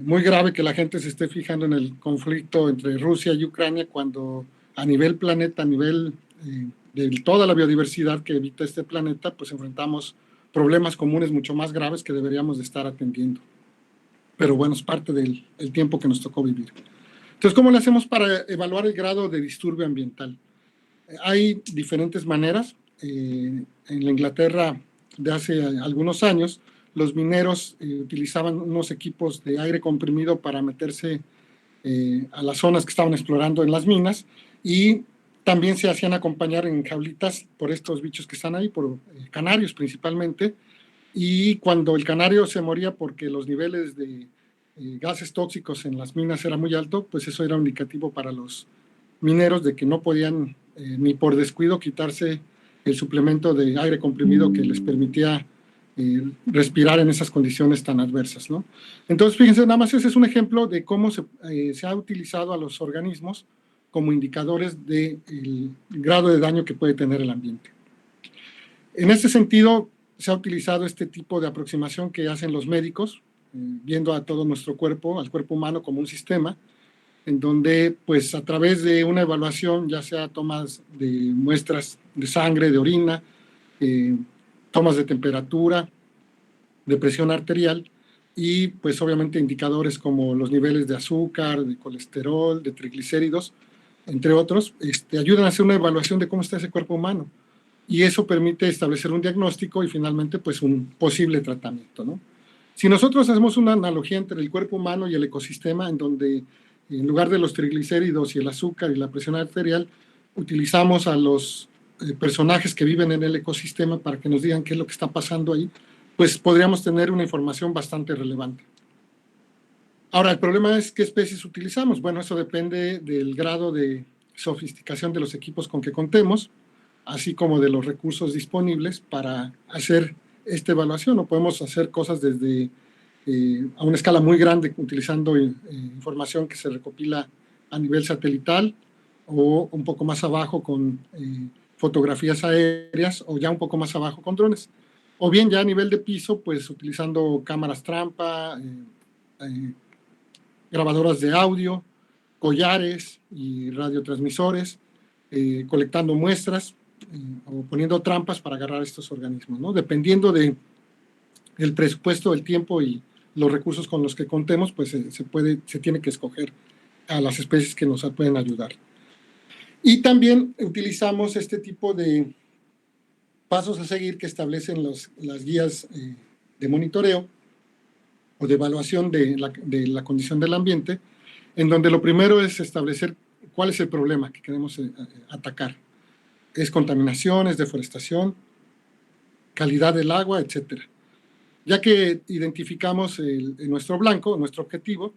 muy grave que la gente se esté fijando en el conflicto entre Rusia y Ucrania cuando a nivel planeta, a nivel de toda la biodiversidad que habita este planeta, pues enfrentamos problemas comunes mucho más graves que deberíamos de estar atendiendo. Pero bueno, es parte del tiempo que nos tocó vivir. Entonces, ¿cómo le hacemos para evaluar el grado de disturbio ambiental? Hay diferentes maneras. En la Inglaterra de hace algunos años, los mineros utilizaban unos equipos de aire comprimido para meterse a las zonas que estaban explorando en las minas, y también se hacían acompañar en jaulitas por estos bichos que están ahí, por canarios principalmente, y cuando el canario se moría porque los niveles de gases tóxicos en las minas era muy alto, pues eso era un indicativo para los mineros de que no podían ni por descuido quitarse el suplemento de aire comprimido que les permitía respirar en esas condiciones tan adversas, ¿no? Entonces, fíjense, nada más ese es un ejemplo de cómo se ha utilizado a los organismos como indicadores del grado de daño que puede tener el ambiente. En este sentido, se ha utilizado este tipo de aproximación que hacen los médicos, viendo a todo nuestro cuerpo, al cuerpo humano como un sistema, en donde pues a través de una evaluación, ya sea tomas de muestras de sangre, de orina, tomas de temperatura, de presión arterial y pues obviamente indicadores como los niveles de azúcar, de colesterol, de triglicéridos, entre otros, ayudan a hacer una evaluación de cómo está ese cuerpo humano. Y eso permite establecer un diagnóstico y finalmente pues un posible tratamiento, ¿no? Si nosotros hacemos una analogía entre el cuerpo humano y el ecosistema, en donde en lugar de los triglicéridos y el azúcar y la presión arterial, utilizamos a los personajes que viven en el ecosistema para que nos digan qué es lo que está pasando ahí, pues podríamos tener una información bastante relevante. Ahora, el problema es qué especies utilizamos. Bueno, eso depende del grado de sofisticación de los equipos con que contemos, así como de los recursos disponibles para hacer esta evaluación. O podemos hacer cosas desde a una escala muy grande, utilizando información que se recopila a nivel satelital, o un poco más abajo con fotografías aéreas, o ya un poco más abajo con drones. O bien ya a nivel de piso, pues utilizando cámaras trampa, grabadoras de audio, collares y radiotransmisores, colectando muestras o poniendo trampas para agarrar estos organismos, ¿no? Dependiendo del presupuesto, el tiempo y los recursos con los que contemos, pues se tiene que escoger a las especies que nos pueden ayudar. Y también utilizamos este tipo de pasos a seguir que establecen las guías de monitoreo o de evaluación de la condición del ambiente, en donde lo primero es establecer cuál es el problema que queremos atacar. Es contaminación, es deforestación, calidad del agua, etcétera. Ya que identificamos nuestro blanco, nuestro objetivo,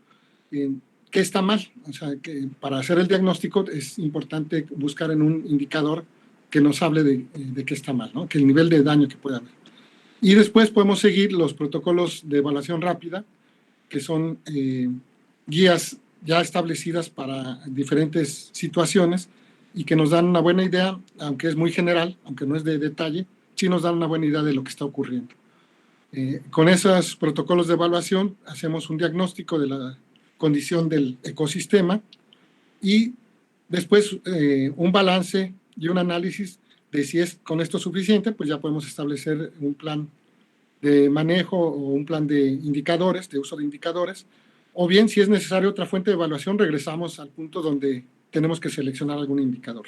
qué está mal. O sea, que para hacer el diagnóstico es importante buscar en un indicador que nos hable de qué está mal, ¿no? Que el nivel de daño que pueda haber. Y después podemos seguir los protocolos de evaluación rápida, que son guías ya establecidas para diferentes situaciones y que nos dan una buena idea, aunque es muy general, aunque no es de detalle, sí nos dan una buena idea de lo que está ocurriendo. Con esos protocolos de evaluación hacemos un diagnóstico de la condición del ecosistema y después un balance y un análisis de si es con esto suficiente, pues ya podemos establecer un plan de manejo o un plan de indicadores, de uso de indicadores, o bien si es necesario otra fuente de evaluación, regresamos al punto donde tenemos que seleccionar algún indicador.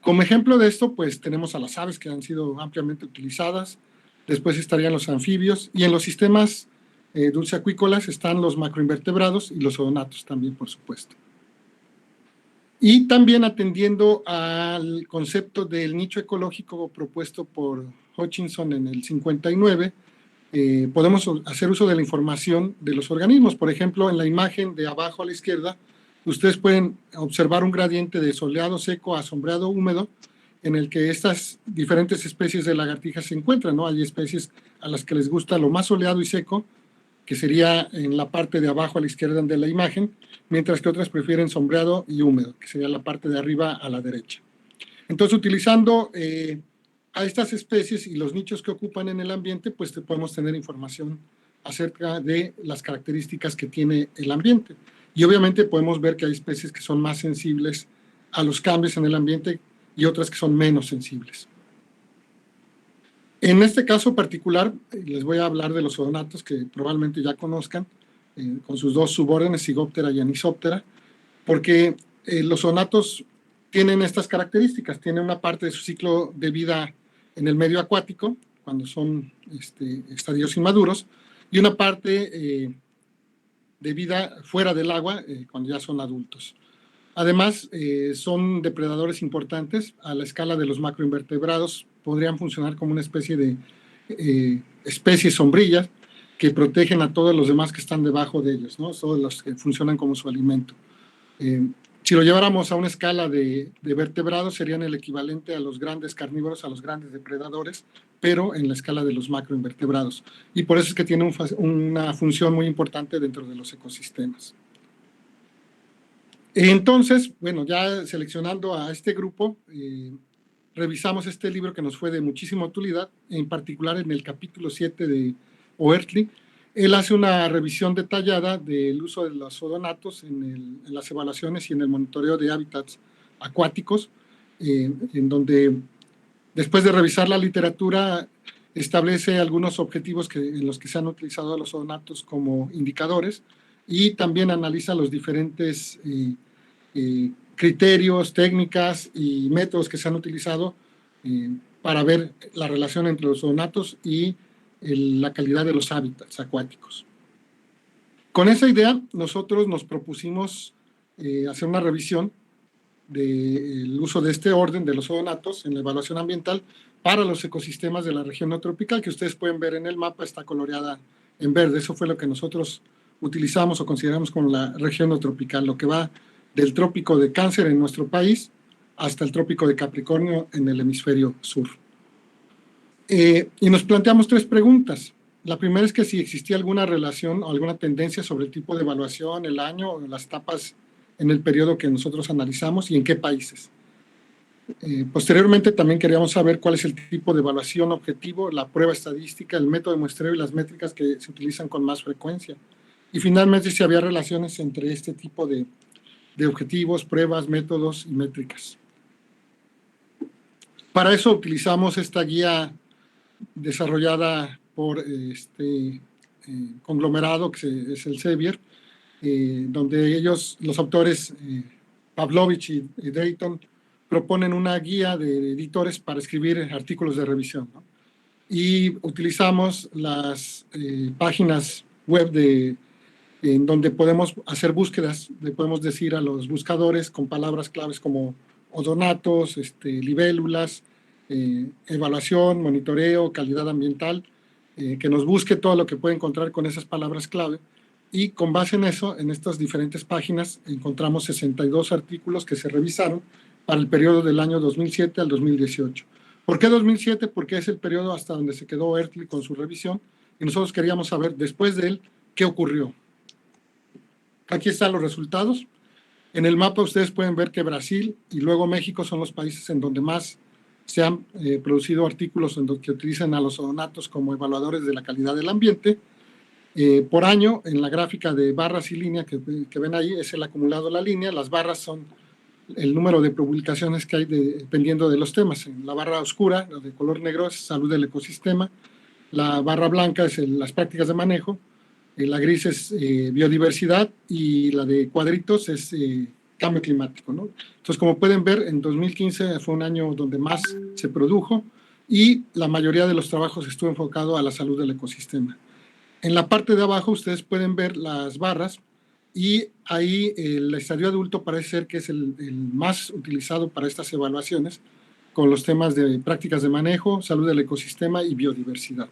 Como ejemplo de esto, pues tenemos a las aves que han sido ampliamente utilizadas, después estarían los anfibios, y en los sistemas dulceacuícolas están los macroinvertebrados y los odonatos también, por supuesto. Y también atendiendo al concepto del nicho ecológico propuesto por Hutchinson en el 59, podemos hacer uso de la información de los organismos. Por ejemplo, en la imagen de abajo a la izquierda, ustedes pueden observar un gradiente de soleado seco a sombreado húmedo en el que estas diferentes especies de lagartijas se encuentran, ¿no? Hay especies a las que les gusta lo más soleado y seco, que sería en la parte de abajo a la izquierda de la imagen, mientras que otras prefieren sombreado y húmedo, que sería la parte de arriba a la derecha. Entonces, utilizando a estas especies y los nichos que ocupan en el ambiente, pues podemos tener información acerca de las características que tiene el ambiente. Y obviamente podemos ver que hay especies que son más sensibles a los cambios en el ambiente y otras que son menos sensibles. En este caso particular, les voy a hablar de los odonatos que probablemente ya conozcan, con sus dos subórdenes, Zygoptera y Anisoptera, porque los odonatos tienen estas características. Tienen una parte de su ciclo de vida en el medio acuático, cuando son estadios inmaduros, y una parte de vida fuera del agua, cuando ya son adultos. Además, son depredadores importantes a la escala de los macroinvertebrados. Podrían funcionar como una especie de especies sombrillas que protegen a todos los demás que están debajo de ellos, ¿no? Todos los que funcionan como su alimento. Si lo lleváramos a una escala de vertebrados, serían el equivalente a los grandes carnívoros, a los grandes depredadores, pero en la escala de los macroinvertebrados. Y por eso es que tiene una función muy importante dentro de los ecosistemas. Entonces, bueno, ya seleccionando a este grupo, revisamos este libro que nos fue de muchísima utilidad, en particular en el capítulo 7 de Oertli. Él hace una revisión detallada del uso de los odonatos en las evaluaciones y en el monitoreo de hábitats acuáticos, en donde, después de revisar la literatura, establece algunos objetivos en los que se han utilizado los odonatos como indicadores, y también analiza los diferentes criterios, técnicas y métodos que se han utilizado para ver la relación entre los odonatos y la calidad de los hábitats acuáticos. Con esa idea, nosotros nos propusimos hacer una revisión del uso de este orden de los odonatos en la evaluación ambiental para los ecosistemas de la región neotropical, que ustedes pueden ver en el mapa, está coloreada en verde. Eso fue lo que nosotros utilizamos o consideramos como la región neotropical, lo que va del trópico de Cáncer en nuestro país hasta el trópico de Capricornio en el hemisferio sur. Y nos planteamos 3 preguntas. La primera es que si existía alguna relación o alguna tendencia sobre el tipo de evaluación, el año o las etapas en el periodo que nosotros analizamos y en qué países. Posteriormente también queríamos saber cuál es el tipo de evaluación objetivo, la prueba estadística, el método de muestreo y las métricas que se utilizan con más frecuencia. Y finalmente si había relaciones entre este tipo de objetivos, pruebas, métodos y métricas. Para eso utilizamos esta guía desarrollada por este conglomerado que es el Sevier, donde ellos, los autores Pavlovich y Drayton, proponen una guía de editores para escribir artículos de revisión, ¿no? Y utilizamos las páginas web en donde podemos hacer búsquedas, le podemos decir a los buscadores con palabras claves como odonatos, libélulas, evaluación, monitoreo, calidad ambiental, que nos busque todo lo que puede encontrar con esas palabras clave. Y con base en eso, en estas diferentes páginas, encontramos 62 artículos que se revisaron para el periodo del año 2007 al 2018. ¿Por qué 2007? Porque es el periodo hasta donde se quedó Oertli con su revisión, y nosotros queríamos saber, después de él, qué ocurrió. Aquí están los resultados. En el mapa ustedes pueden ver que Brasil y luego México son los países en donde más se han producido artículos en los que utilizan a los odonatos como evaluadores de la calidad del ambiente. Por año, en la gráfica de barras y línea que ven ahí, es el acumulado de la línea. Las barras son el número de publicaciones que hay dependiendo de los temas. En la barra oscura, la de color negro, es salud del ecosistema. La barra blanca es las prácticas de manejo. La gris es biodiversidad y la de cuadritos es cambio climático, ¿no? Entonces, como pueden ver, en 2015 fue un año donde más se produjo y la mayoría de los trabajos estuvo enfocado a la salud del ecosistema. En la parte de abajo ustedes pueden ver las barras y ahí el estadio adulto parece ser que es el más utilizado para estas evaluaciones, con los temas de prácticas de manejo, salud del ecosistema y biodiversidad.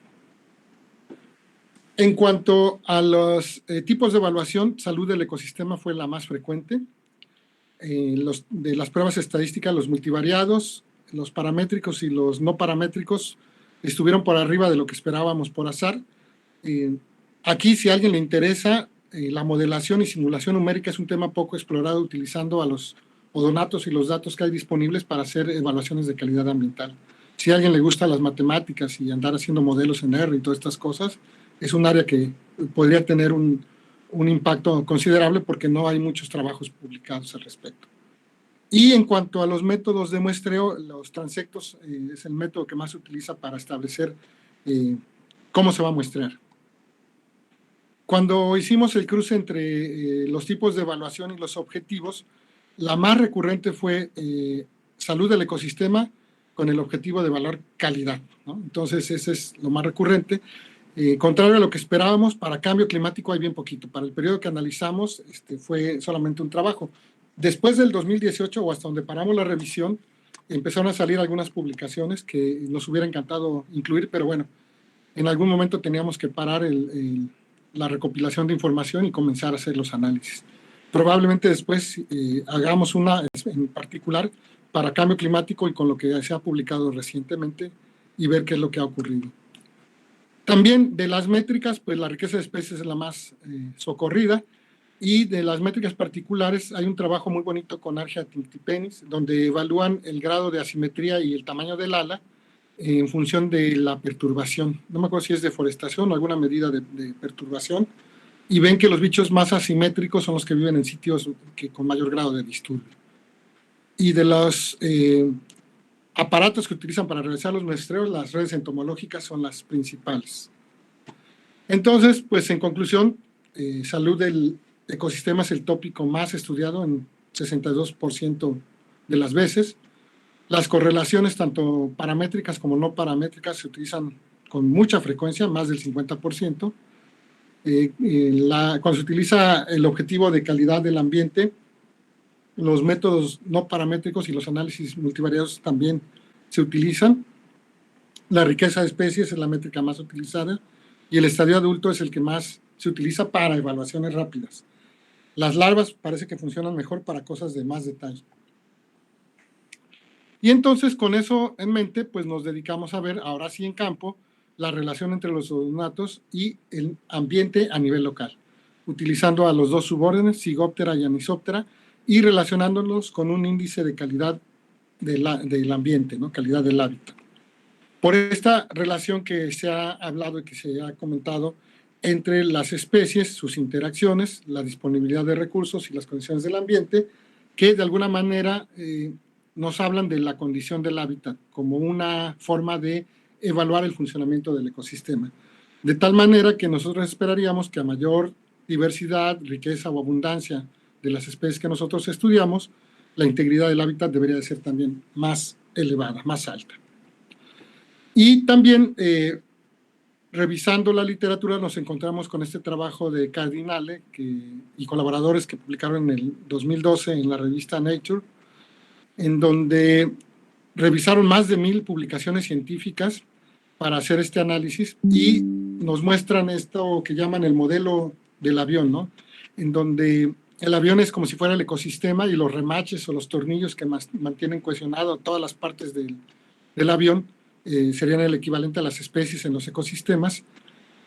En cuanto a los tipos de evaluación, salud del ecosistema fue la más frecuente. De las pruebas estadísticas, los multivariados, los paramétricos y los no paramétricos estuvieron por arriba de lo que esperábamos por azar. Aquí, si a alguien le interesa, la modelación y simulación numérica es un tema poco explorado utilizando a los odonatos y los datos que hay disponibles para hacer evaluaciones de calidad ambiental. Si a alguien le gusta las matemáticas y andar haciendo modelos en R y todas estas cosas, es un área que podría tener un impacto considerable porque no hay muchos trabajos publicados al respecto. Y en cuanto a los métodos de muestreo, los transectos es el método que más se utiliza para establecer cómo se va a muestrear. Cuando hicimos el cruce entre los tipos de evaluación y los objetivos, la más recurrente fue salud del ecosistema con el objetivo de evaluar calidad, ¿no? Entonces, ese es lo más recurrente. Contrario a lo que esperábamos, para cambio climático hay bien poquito. Para el periodo que analizamos, fue solamente un trabajo. Después del 2018, o hasta donde paramos la revisión, empezaron a salir algunas publicaciones que nos hubiera encantado incluir, pero bueno, en algún momento teníamos que parar la recopilación de información y comenzar a hacer los análisis. Probablemente después hagamos una en particular para cambio climático y con lo que se ha publicado recientemente y ver qué es lo que ha ocurrido. También de las métricas, pues la riqueza de especies es la más socorrida, y de las métricas particulares hay un trabajo muy bonito con Argia tinctipenis, donde evalúan el grado de asimetría y el tamaño del ala en función de la perturbación. No me acuerdo si es deforestación o alguna medida de perturbación, y ven que los bichos más asimétricos son los que viven en sitios con mayor grado de disturbio. Y de los aparatos que utilizan para realizar los muestreos, las redes entomológicas son las principales. Entonces, pues en conclusión, salud del ecosistema es el tópico más estudiado en 62% de las veces. Las correlaciones, tanto paramétricas como no paramétricas, se utilizan con mucha frecuencia, más del 50%. Cuando se utiliza el objetivo de calidad del ambiente, los métodos no paramétricos y los análisis multivariados también se utilizan. La riqueza de especies es la métrica más utilizada y el estadio adulto es el que más se utiliza para evaluaciones rápidas. Las larvas parece que funcionan mejor para cosas de más detalle. Y entonces, con eso en mente, pues nos dedicamos a ver, ahora sí en campo, la relación entre los zoonatos y el ambiente a nivel local, utilizando a los dos subórdenes, Zygoptera y Anisoptera, y relacionándolos con un índice de calidad del ambiente, ¿no? Calidad del hábitat. Por esta relación que se ha hablado y que se ha comentado entre las especies, sus interacciones, la disponibilidad de recursos y las condiciones del ambiente, que de alguna manera nos hablan de la condición del hábitat como una forma de evaluar el funcionamiento del ecosistema. De tal manera que nosotros esperaríamos que a mayor diversidad, riqueza o abundancia de las especies que nosotros estudiamos, la integridad del hábitat debería de ser también más elevada, más alta. Y también, revisando la literatura, nos encontramos con este trabajo de Cardinale y colaboradores que publicaron en el 2012 en la revista Nature, en donde revisaron más de 1000 publicaciones científicas para hacer este análisis y nos muestran esto que llaman el modelo del avión, ¿no? En donde el avión es como si fuera el ecosistema y los remaches o los tornillos que mantienen cohesionado todas las partes del avión serían el equivalente a las especies en los ecosistemas.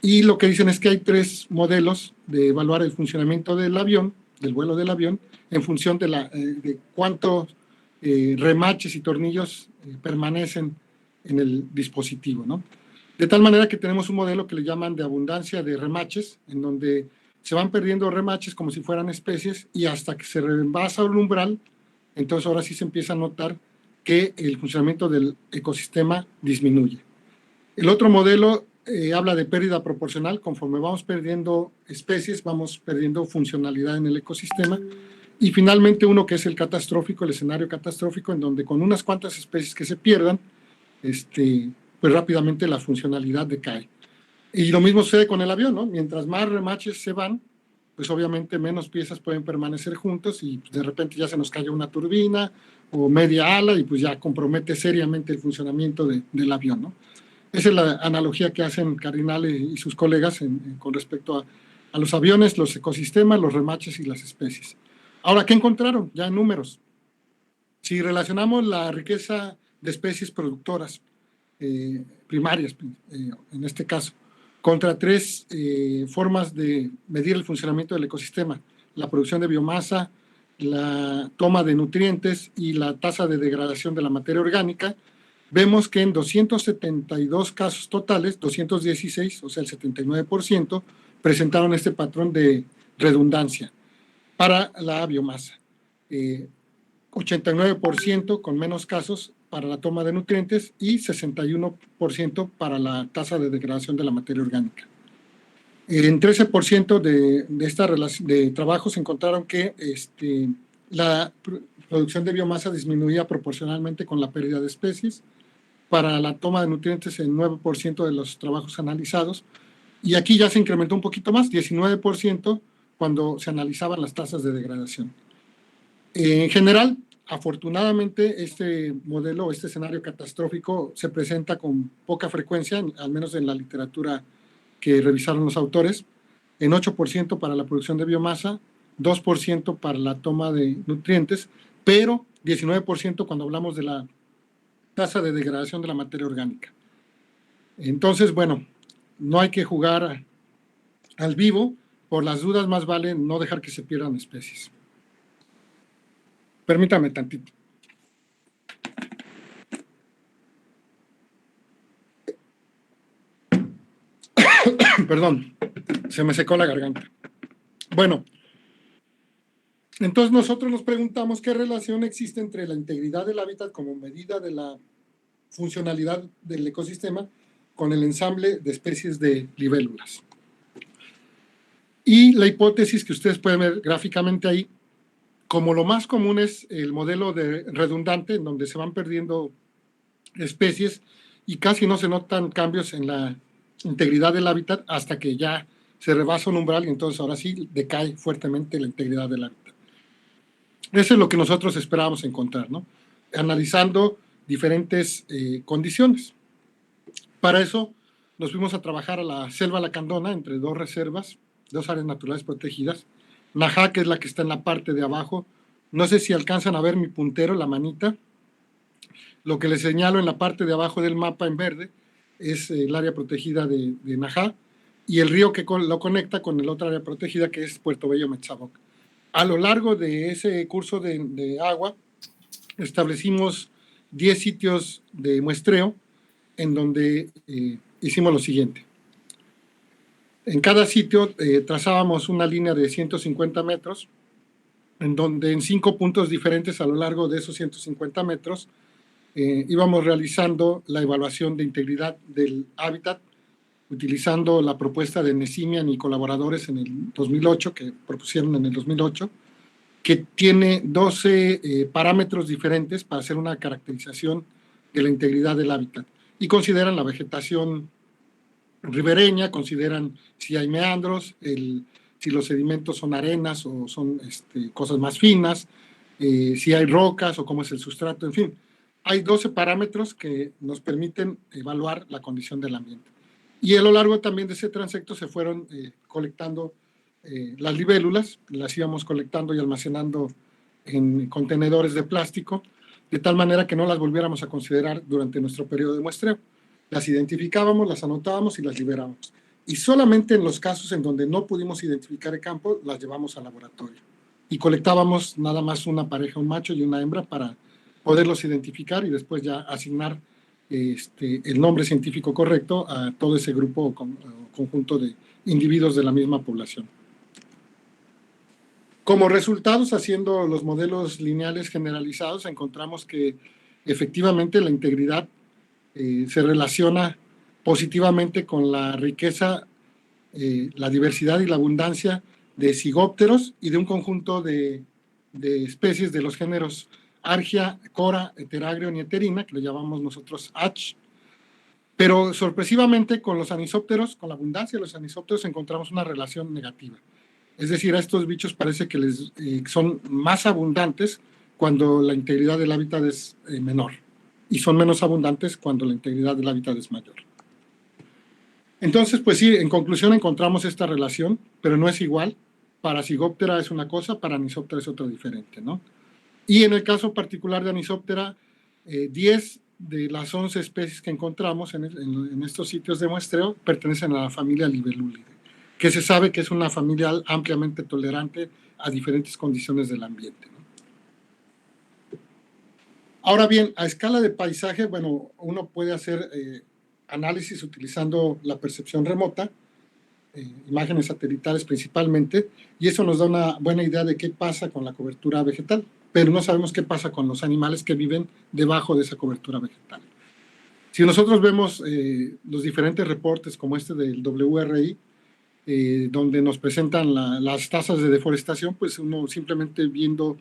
Y lo que dicen es que hay 3 modelos de evaluar el funcionamiento del avión, del vuelo del avión, en función de cuántos remaches y tornillos permanecen en el dispositivo, ¿no? De tal manera que tenemos un modelo que le llaman de abundancia de remaches, en donde se van perdiendo remaches como si fueran especies y hasta que se rebasa el umbral, entonces ahora sí se empieza a notar que el funcionamiento del ecosistema disminuye. El otro modelo habla de pérdida proporcional. Conforme vamos perdiendo especies, vamos perdiendo funcionalidad en el ecosistema. Y finalmente uno que es el catastrófico, el escenario catastrófico, en donde con unas cuantas especies que se pierdan, pues rápidamente la funcionalidad decae. Y lo mismo sucede con el avión, ¿no? Mientras más remaches se van, pues obviamente menos piezas pueden permanecer juntos y de repente ya se nos cae una turbina o media ala y pues ya compromete seriamente el funcionamiento del avión, ¿no? Esa es la analogía que hacen Cardinale y sus colegas con respecto a los aviones, los ecosistemas, los remaches y las especies. Ahora, ¿qué encontraron? Ya en números. Si relacionamos la riqueza de especies productoras primarias, en este caso, contra 3 formas de medir el funcionamiento del ecosistema: la producción de biomasa, la toma de nutrientes y la tasa de degradación de la materia orgánica, vemos que en 272 casos totales, 216, o sea el 79%, presentaron este patrón de redundancia para la biomasa. 89% con menos casos para la toma de nutrientes y 61% para la tasa de degradación de la materia orgánica. En 13% de trabajos encontraron que la producción de biomasa disminuía proporcionalmente con la pérdida de especies. Para la toma de nutrientes en 9% de los trabajos analizados. Y aquí ya se incrementó un poquito más, 19% cuando se analizaban las tasas de degradación. En general, afortunadamente, este modelo, este escenario catastrófico se presenta con poca frecuencia, al menos en la literatura que revisaron los autores, en 8% para la producción de biomasa, 2% para la toma de nutrientes, pero 19% cuando hablamos de la tasa de degradación de la materia orgánica. Entonces, bueno, no hay que jugar al vivo. Por las dudas, más vale no dejar que se pierdan especies. Permítame tantito. Perdón, se me secó la garganta. Bueno, entonces nosotros nos preguntamos qué relación existe entre la integridad del hábitat como medida de la funcionalidad del ecosistema con el ensamble de especies de libélulas. Y la hipótesis que ustedes pueden ver gráficamente ahí, como lo más común es el modelo de redundante, en donde se van perdiendo especies y casi no se notan cambios en la integridad del hábitat hasta que ya se rebasa un umbral y entonces ahora sí decae fuertemente la integridad del hábitat. Eso es lo que nosotros esperábamos encontrar, ¿no? Analizando diferentes condiciones. Para eso nos fuimos a trabajar a la selva lacandona entre dos reservas, dos áreas naturales protegidas. Najá, que es la que está en la parte de abajo. No sé si alcanzan a ver mi puntero, la manita. Lo que les señalo en la parte de abajo del mapa en verde es el área protegida de Najá y el río que lo conecta con el otro área protegida que es Puerto Bello Metzaboc. A lo largo de ese curso de agua establecimos 10 sitios de muestreo en donde hicimos lo siguiente. En cada sitio trazábamos una línea de 150 metros, en donde en 5 puntos diferentes a lo largo de esos 150 metros íbamos realizando la evaluación de integridad del hábitat, utilizando la propuesta de Nesimian y colaboradores en el 2008, que propusieron en el 2008, que tiene 12 parámetros diferentes para hacer una caracterización de la integridad del hábitat. Y consideran la vegetación ribereña, consideran si hay meandros, si los sedimentos son arenas o son cosas más finas, si hay rocas o cómo es el sustrato, en fin. Hay 12 parámetros que nos permiten evaluar la condición del ambiente. Y a lo largo también de ese transecto se fueron colectando las libélulas, las íbamos colectando y almacenando en contenedores de plástico, de tal manera que no las volviéramos a considerar durante nuestro periodo de muestreo. Las identificábamos, las anotábamos y las liberábamos. Y solamente en los casos en donde no pudimos identificar el campo, las llevamos al laboratorio. Y colectábamos nada más una pareja, un macho y una hembra, para poderlos identificar y después ya asignar el nombre científico correcto a todo ese grupo o conjunto de individuos de la misma población. Como resultados, haciendo los modelos lineales generalizados, encontramos que efectivamente la integridad se relaciona positivamente con la riqueza, la diversidad y la abundancia de zigópteros y de un conjunto de especies de los géneros Argia, Cora, Heteragrion y Eterina, que lo llamamos nosotros H. Pero sorpresivamente con los anisópteros, con la abundancia de los anisópteros, encontramos una relación negativa. Es decir, a estos bichos parece que son más abundantes cuando la integridad del hábitat es menor y son menos abundantes cuando la integridad del hábitat es mayor. Entonces, pues sí, en conclusión encontramos esta relación, pero no es igual. Para Zigoptera es una cosa, para Anisoptera es otra diferente, ¿no? Y en el caso particular de Anisoptera, 10 de las 11 especies que encontramos en estos sitios de muestreo pertenecen a la familia Libellulidae, que se sabe que es una familia ampliamente tolerante a diferentes condiciones del ambiente, ¿no? Ahora bien, a escala de paisaje, bueno, uno puede hacer análisis utilizando la percepción remota. imágenes satelitales principalmente, y eso nos da una buena idea de qué pasa con la cobertura vegetal, pero no sabemos qué pasa con los animales que viven debajo de esa cobertura vegetal. Si nosotros vemos los diferentes reportes como este del WRI, donde nos presentan las tasas de deforestación, pues uno simplemente viendo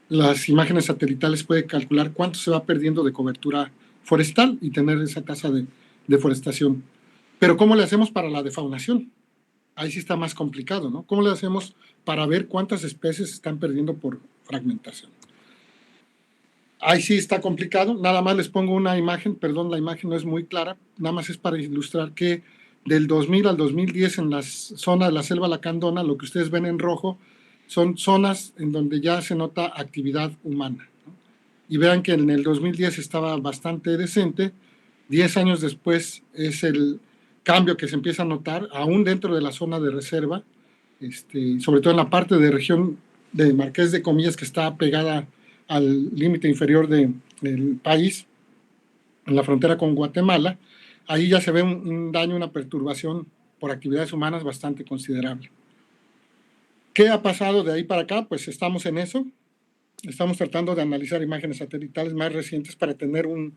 las imágenes satelitales puede calcular cuánto se va perdiendo de cobertura forestal y tener esa tasa de deforestación. Pero ¿cómo le hacemos para la defaunación? Ahí sí está más complicado, ¿no? ¿Cómo le hacemos para ver cuántas especies se están perdiendo por fragmentación? Ahí sí está complicado. Nada más les pongo una imagen, perdón, la imagen no es muy clara, nada más es para ilustrar que del 2000 al 2010 en las zonas de la selva lacandona, lo que ustedes ven en rojo son zonas en donde ya se nota actividad humana, ¿no? Y vean que en el 2010 estaba bastante decente, 10 años después es el cambio que se empieza a notar, aún dentro de la zona de reserva, sobre todo en la parte de región de Marqués de Comillas, que está pegada al límite inferior del país, en la frontera con Guatemala. Ahí ya se ve un daño, una perturbación por actividades humanas bastante considerable. ¿Qué ha pasado de ahí para acá? Pues estamos en eso. Estamos tratando de analizar imágenes satelitales más recientes para tener un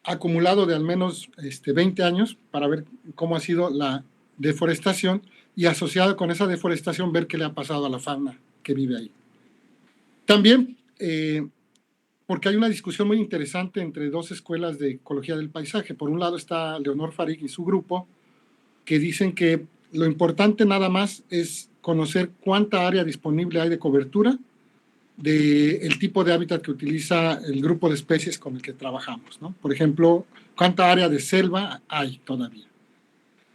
acumulado de al menos 20 años para ver cómo ha sido la deforestación y asociado con esa deforestación ver qué le ha pasado a la fauna que vive ahí. También, porque hay una discusión muy interesante entre dos escuelas de ecología del paisaje. Por un lado está Leonor Farig y su grupo, que dicen que lo importante nada más es conocer cuánta área disponible hay de cobertura del tipo de hábitat que utiliza el grupo de especies con el que trabajamos, ¿no? Por ejemplo, cuánta área de selva hay todavía.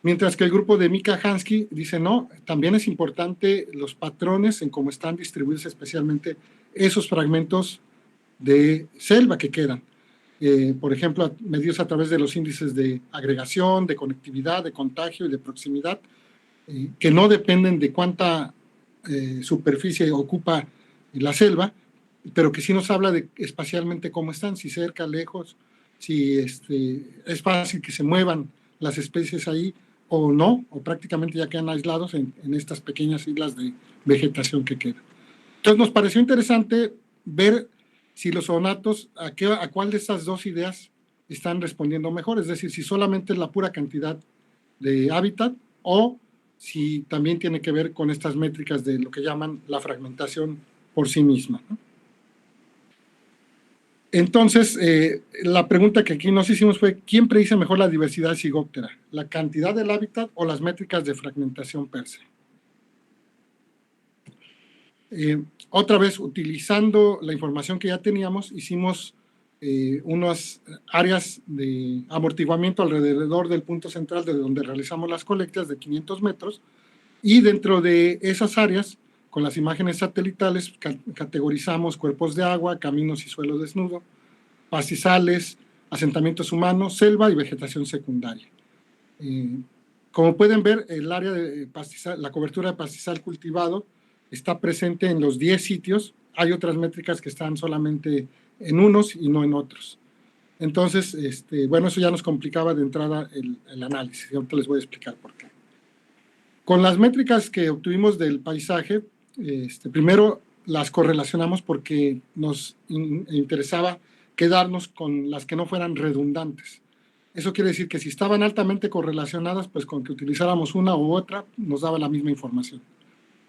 Mientras que el grupo de Mika Hansky dice, no, también es importante los patrones en cómo están distribuidos, especialmente esos fragmentos de selva que quedan. Por ejemplo, medidos a través de los índices de agregación, de conectividad, de contagio y de proximidad, que no dependen de cuánta superficie ocupa la selva, pero que sí nos habla de espacialmente cómo están, si cerca, lejos, si es fácil que se muevan las especies ahí o no, o prácticamente ya quedan aislados en estas pequeñas islas de vegetación que quedan. Entonces nos pareció interesante ver si los zoonatos, a cuál de estas dos ideas están respondiendo mejor, es decir, si solamente es la pura cantidad de hábitat o si también tiene que ver con estas métricas de lo que llaman la fragmentación por sí misma, ¿no? Entonces, la pregunta que aquí nos hicimos fue, ¿quién predice mejor la diversidad zigóptera? ¿La cantidad del hábitat o las métricas de fragmentación per se? Otra vez, utilizando la información que ya teníamos, hicimos unas áreas de amortiguamiento alrededor del punto central de donde realizamos las colectas de 500 metros, y dentro de esas áreas, con las imágenes satelitales, categorizamos cuerpos de agua, caminos y suelo desnudo, pastizales, asentamientos humanos, selva y vegetación secundaria. Como pueden ver, el área de pastizal, la cobertura de pastizal cultivado está presente en los 10 sitios. Hay otras métricas que están solamente en unos y no en otros. Entonces, bueno, eso ya nos complicaba de entrada el análisis. Y ahorita les voy a explicar por qué. Con las métricas que obtuvimos del paisaje, primero las correlacionamos porque nos interesaba quedarnos con las que no fueran redundantes. Eso quiere decir que si estaban altamente correlacionadas, pues con que utilizáramos una u otra nos daba la misma información.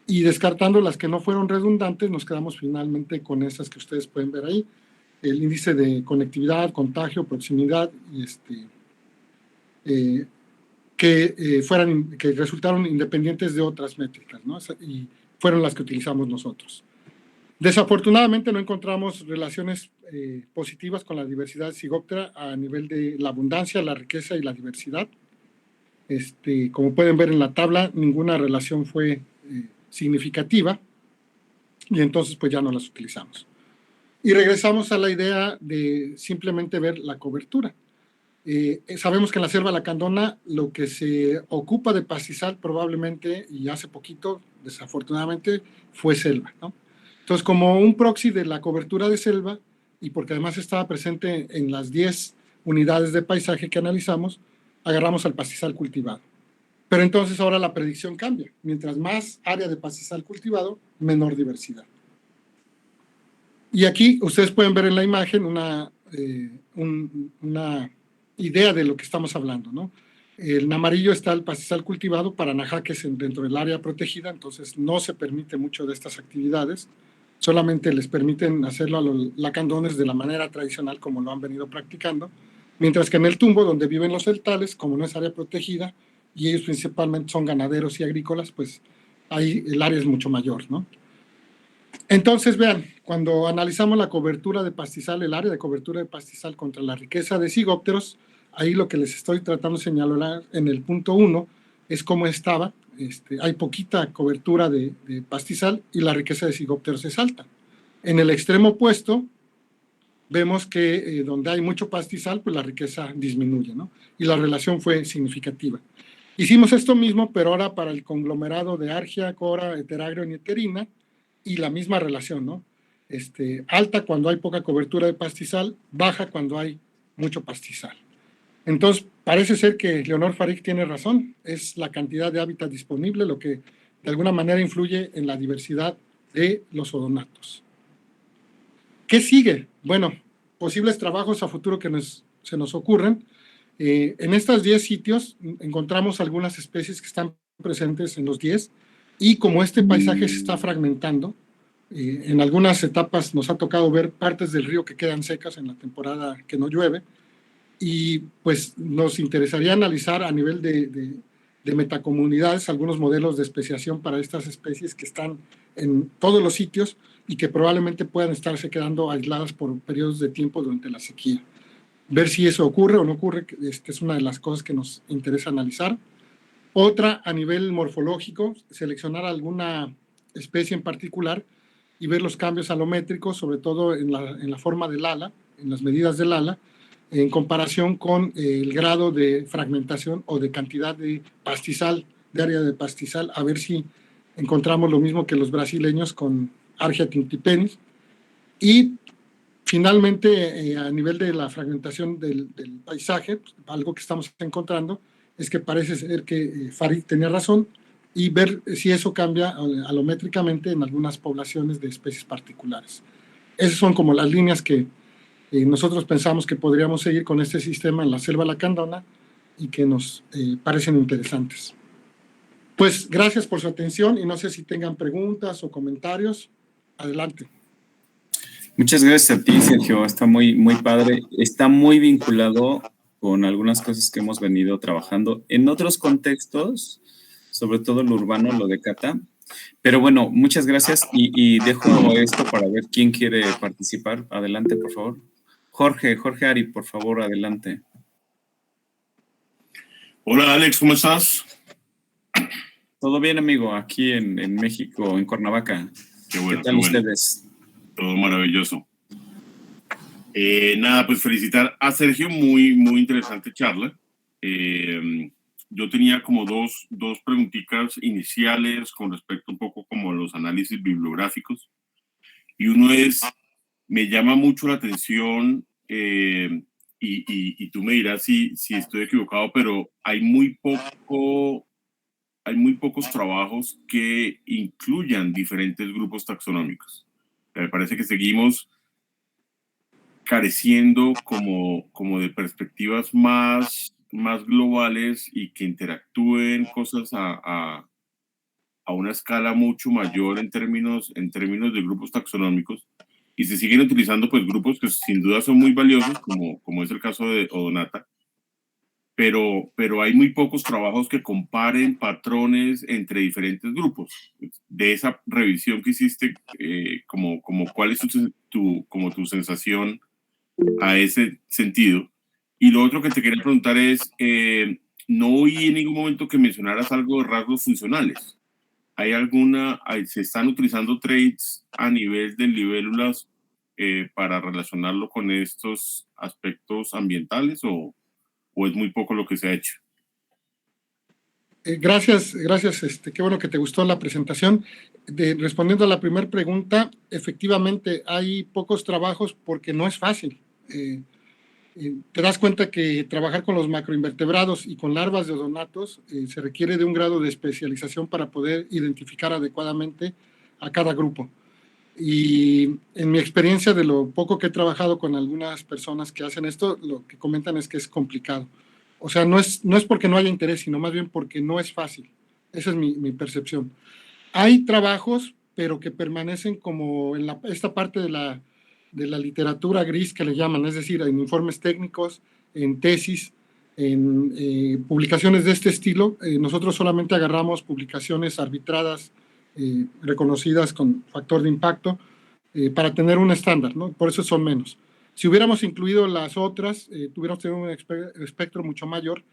Y descartando las que no fueron redundantes, nos quedamos finalmente con esas que ustedes pueden ver ahí. El índice de conectividad, contagio, proximidad, y que resultaron independientes de otras métricas, ¿no? Y fueron las que utilizamos nosotros. Desafortunadamente no encontramos relaciones positivas con la diversidad zigóptera a nivel de la abundancia, la riqueza y la diversidad. Como pueden ver en la tabla, ninguna relación fue significativa y entonces pues ya no las utilizamos. Y regresamos a la idea de simplemente ver la cobertura. Sabemos que en la selva lacandona lo que se ocupa de pastizal probablemente, y hace poquito, desafortunadamente, fue selva, ¿no? Entonces, como un proxy de la cobertura de selva, y porque además estaba presente en las 10 unidades de paisaje que analizamos, agarramos al pastizal cultivado. Pero entonces ahora la predicción cambia. Mientras más área de pastizal cultivado, menor diversidad. Y aquí ustedes pueden ver en la imagen una idea de lo que estamos hablando, ¿no? En amarillo está el pastizal cultivado para najaques dentro del área protegida, entonces no se permite mucho de estas actividades, solamente les permiten hacerlo a los lacandones de la manera tradicional como lo han venido practicando, mientras que en el tumbo, donde viven los celtales, como no es área protegida, y ellos principalmente son ganaderos y agrícolas, pues ahí el área es mucho mayor, ¿no? Entonces, vean, cuando analizamos la cobertura de pastizal, el área de cobertura de pastizal contra la riqueza de cigópteros, ahí lo que les estoy tratando de señalar en el punto 1 es cómo estaba. Hay poquita cobertura de pastizal y la riqueza de cigópteros es alta. En el extremo opuesto, vemos que donde hay mucho pastizal, pues la riqueza disminuye, ¿no? Y la relación fue significativa. Hicimos esto mismo, pero ahora para el conglomerado de Argia, Cora, Heteragrio y Nieterina, y la misma relación, ¿no? Alta cuando hay poca cobertura de pastizal, baja cuando hay mucho pastizal. Entonces, parece ser que Leonor Farik tiene razón, es la cantidad de hábitat disponible lo que de alguna manera influye en la diversidad de los odonatos. ¿Qué sigue? Bueno, posibles trabajos a futuro que se nos ocurren. En estos 10 sitios encontramos algunas especies que están presentes en los 10 y como este paisaje se está fragmentando, en algunas etapas nos ha tocado ver partes del río que quedan secas en la temporada que no llueve y pues nos interesaría analizar a nivel de metacomunidades algunos modelos de especiación para estas especies que están en todos los sitios y que probablemente puedan estarse quedando aisladas por periodos de tiempo durante la sequía. Ver si eso ocurre o no ocurre, es una de las cosas que nos interesa analizar. Otra, a nivel morfológico, seleccionar alguna especie en particular y ver los cambios alométricos, sobre todo en la forma del ala, en las medidas del ala, en comparación con el grado de fragmentación o de cantidad de pastizal, de área de pastizal, a ver si encontramos lo mismo que los brasileños con Argia tintipenis. Y finalmente, a nivel de la fragmentación del paisaje, pues, algo que estamos encontrando es que parece ser que Farik tenía razón y ver si eso cambia alométricamente en algunas poblaciones de especies particulares. Esas son como las líneas que nosotros pensamos que podríamos seguir con este sistema en la selva lacandona y que nos parecen interesantes. Pues gracias por su atención y no sé si tengan preguntas o comentarios. Adelante. Muchas gracias a ti, Sergio. Está muy padre. Está muy vinculado con algunas cosas que hemos venido trabajando en otros contextos, sobre todo lo urbano, lo de Cata. Pero bueno, muchas gracias y dejo esto para ver quién quiere participar. Adelante, por favor. Jorge Ari, por favor, adelante. Hola, Alex, ¿cómo estás? Todo bien, amigo, aquí en México, en Cuernavaca. Qué bueno, ¿Qué tal ustedes? Todo maravilloso. Nada, pues felicitar a Sergio, muy interesante charla. Yo tenía como dos preguntitas iniciales con respecto un poco como a los análisis bibliográficos. Y uno es, me llama mucho la atención, y tú me dirás si estoy equivocado, pero hay muy pocos trabajos que incluyan diferentes grupos taxonómicos. Me parece que seguimos careciendo como de perspectivas más globales y que interactúen cosas a una escala mucho mayor en términos de grupos taxonómicos, y se siguen utilizando pues grupos que sin duda son muy valiosos, como es el caso de Odonata, pero hay muy pocos trabajos que comparen patrones entre diferentes grupos. De esa revisión que hiciste, ¿cuál es tu sensación a ese sentido? Y lo otro que te quería preguntar es, no oí en ningún momento que mencionaras algo de rasgos funcionales. ¿Se están utilizando traits a nivel de libélulas para relacionarlo con estos aspectos ambientales o es muy poco lo que se ha hecho? Gracias, qué bueno que te gustó la presentación. Respondiendo a la primera pregunta, efectivamente hay pocos trabajos porque no es fácil. te das cuenta que trabajar con los macroinvertebrados y con larvas de odonatos se requiere de un grado de especialización para poder identificar adecuadamente a cada grupo. Y en mi experiencia de lo poco que he trabajado con algunas personas que hacen esto, lo que comentan es que es complicado. O sea, no es porque no haya interés, sino más bien porque no es fácil. Esa es mi percepción. Hay trabajos, pero que permanecen como en esta parte de la literatura gris que le llaman, es decir, en informes técnicos, en tesis, en publicaciones de este estilo. Nosotros solamente agarramos publicaciones arbitradas, reconocidas con factor de impacto, para tener un estándar, ¿no? Por eso son menos. Si hubiéramos incluido las otras, tuviéramos tenido un espectro mucho mayor,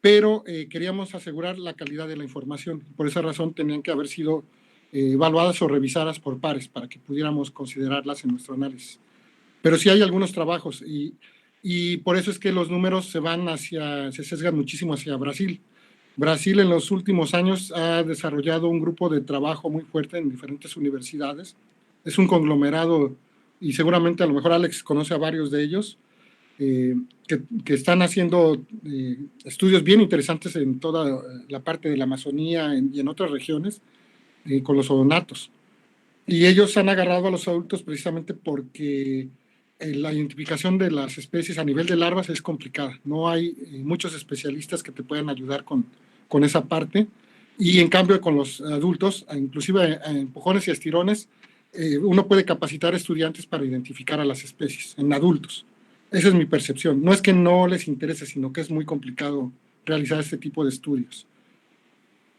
pero queríamos asegurar la calidad de la información. Por esa razón tenían que haber sido evaluadas o revisadas por pares para que pudiéramos considerarlas en nuestro análisis. Pero sí hay algunos trabajos y por eso es que los números se sesgan muchísimo hacia Brasil. Brasil en los últimos años ha desarrollado un grupo de trabajo muy fuerte en diferentes universidades. Es un conglomerado y seguramente a lo mejor Alex conoce a varios de ellos, que están haciendo estudios bien interesantes en toda la parte de la Amazonía y en otras regiones con los odonatos. Y ellos han agarrado a los adultos precisamente porque la identificación de las especies a nivel de larvas es complicada. No hay muchos especialistas que te puedan ayudar con esa parte. Y en cambio con los adultos, inclusive a empujones y estirones, uno puede capacitar estudiantes para identificar a las especies en adultos. Esa es mi percepción. No es que no les interese, sino que es muy complicado realizar este tipo de estudios.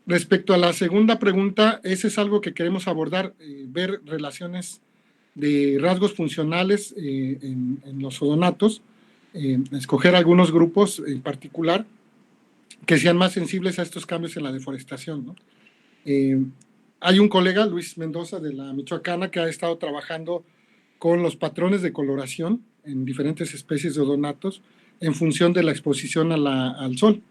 Respecto a la segunda pregunta, ese es algo que queremos abordar, ver relaciones de rasgos funcionales en los odonatos, escoger algunos grupos en particular que sean más sensibles a estos cambios en la deforestación, ¿no? Hay un colega, Luis Mendoza, de la Michoacana, que ha estado trabajando con los patrones de coloración en diferentes especies de odonatos en función de la exposición al sol.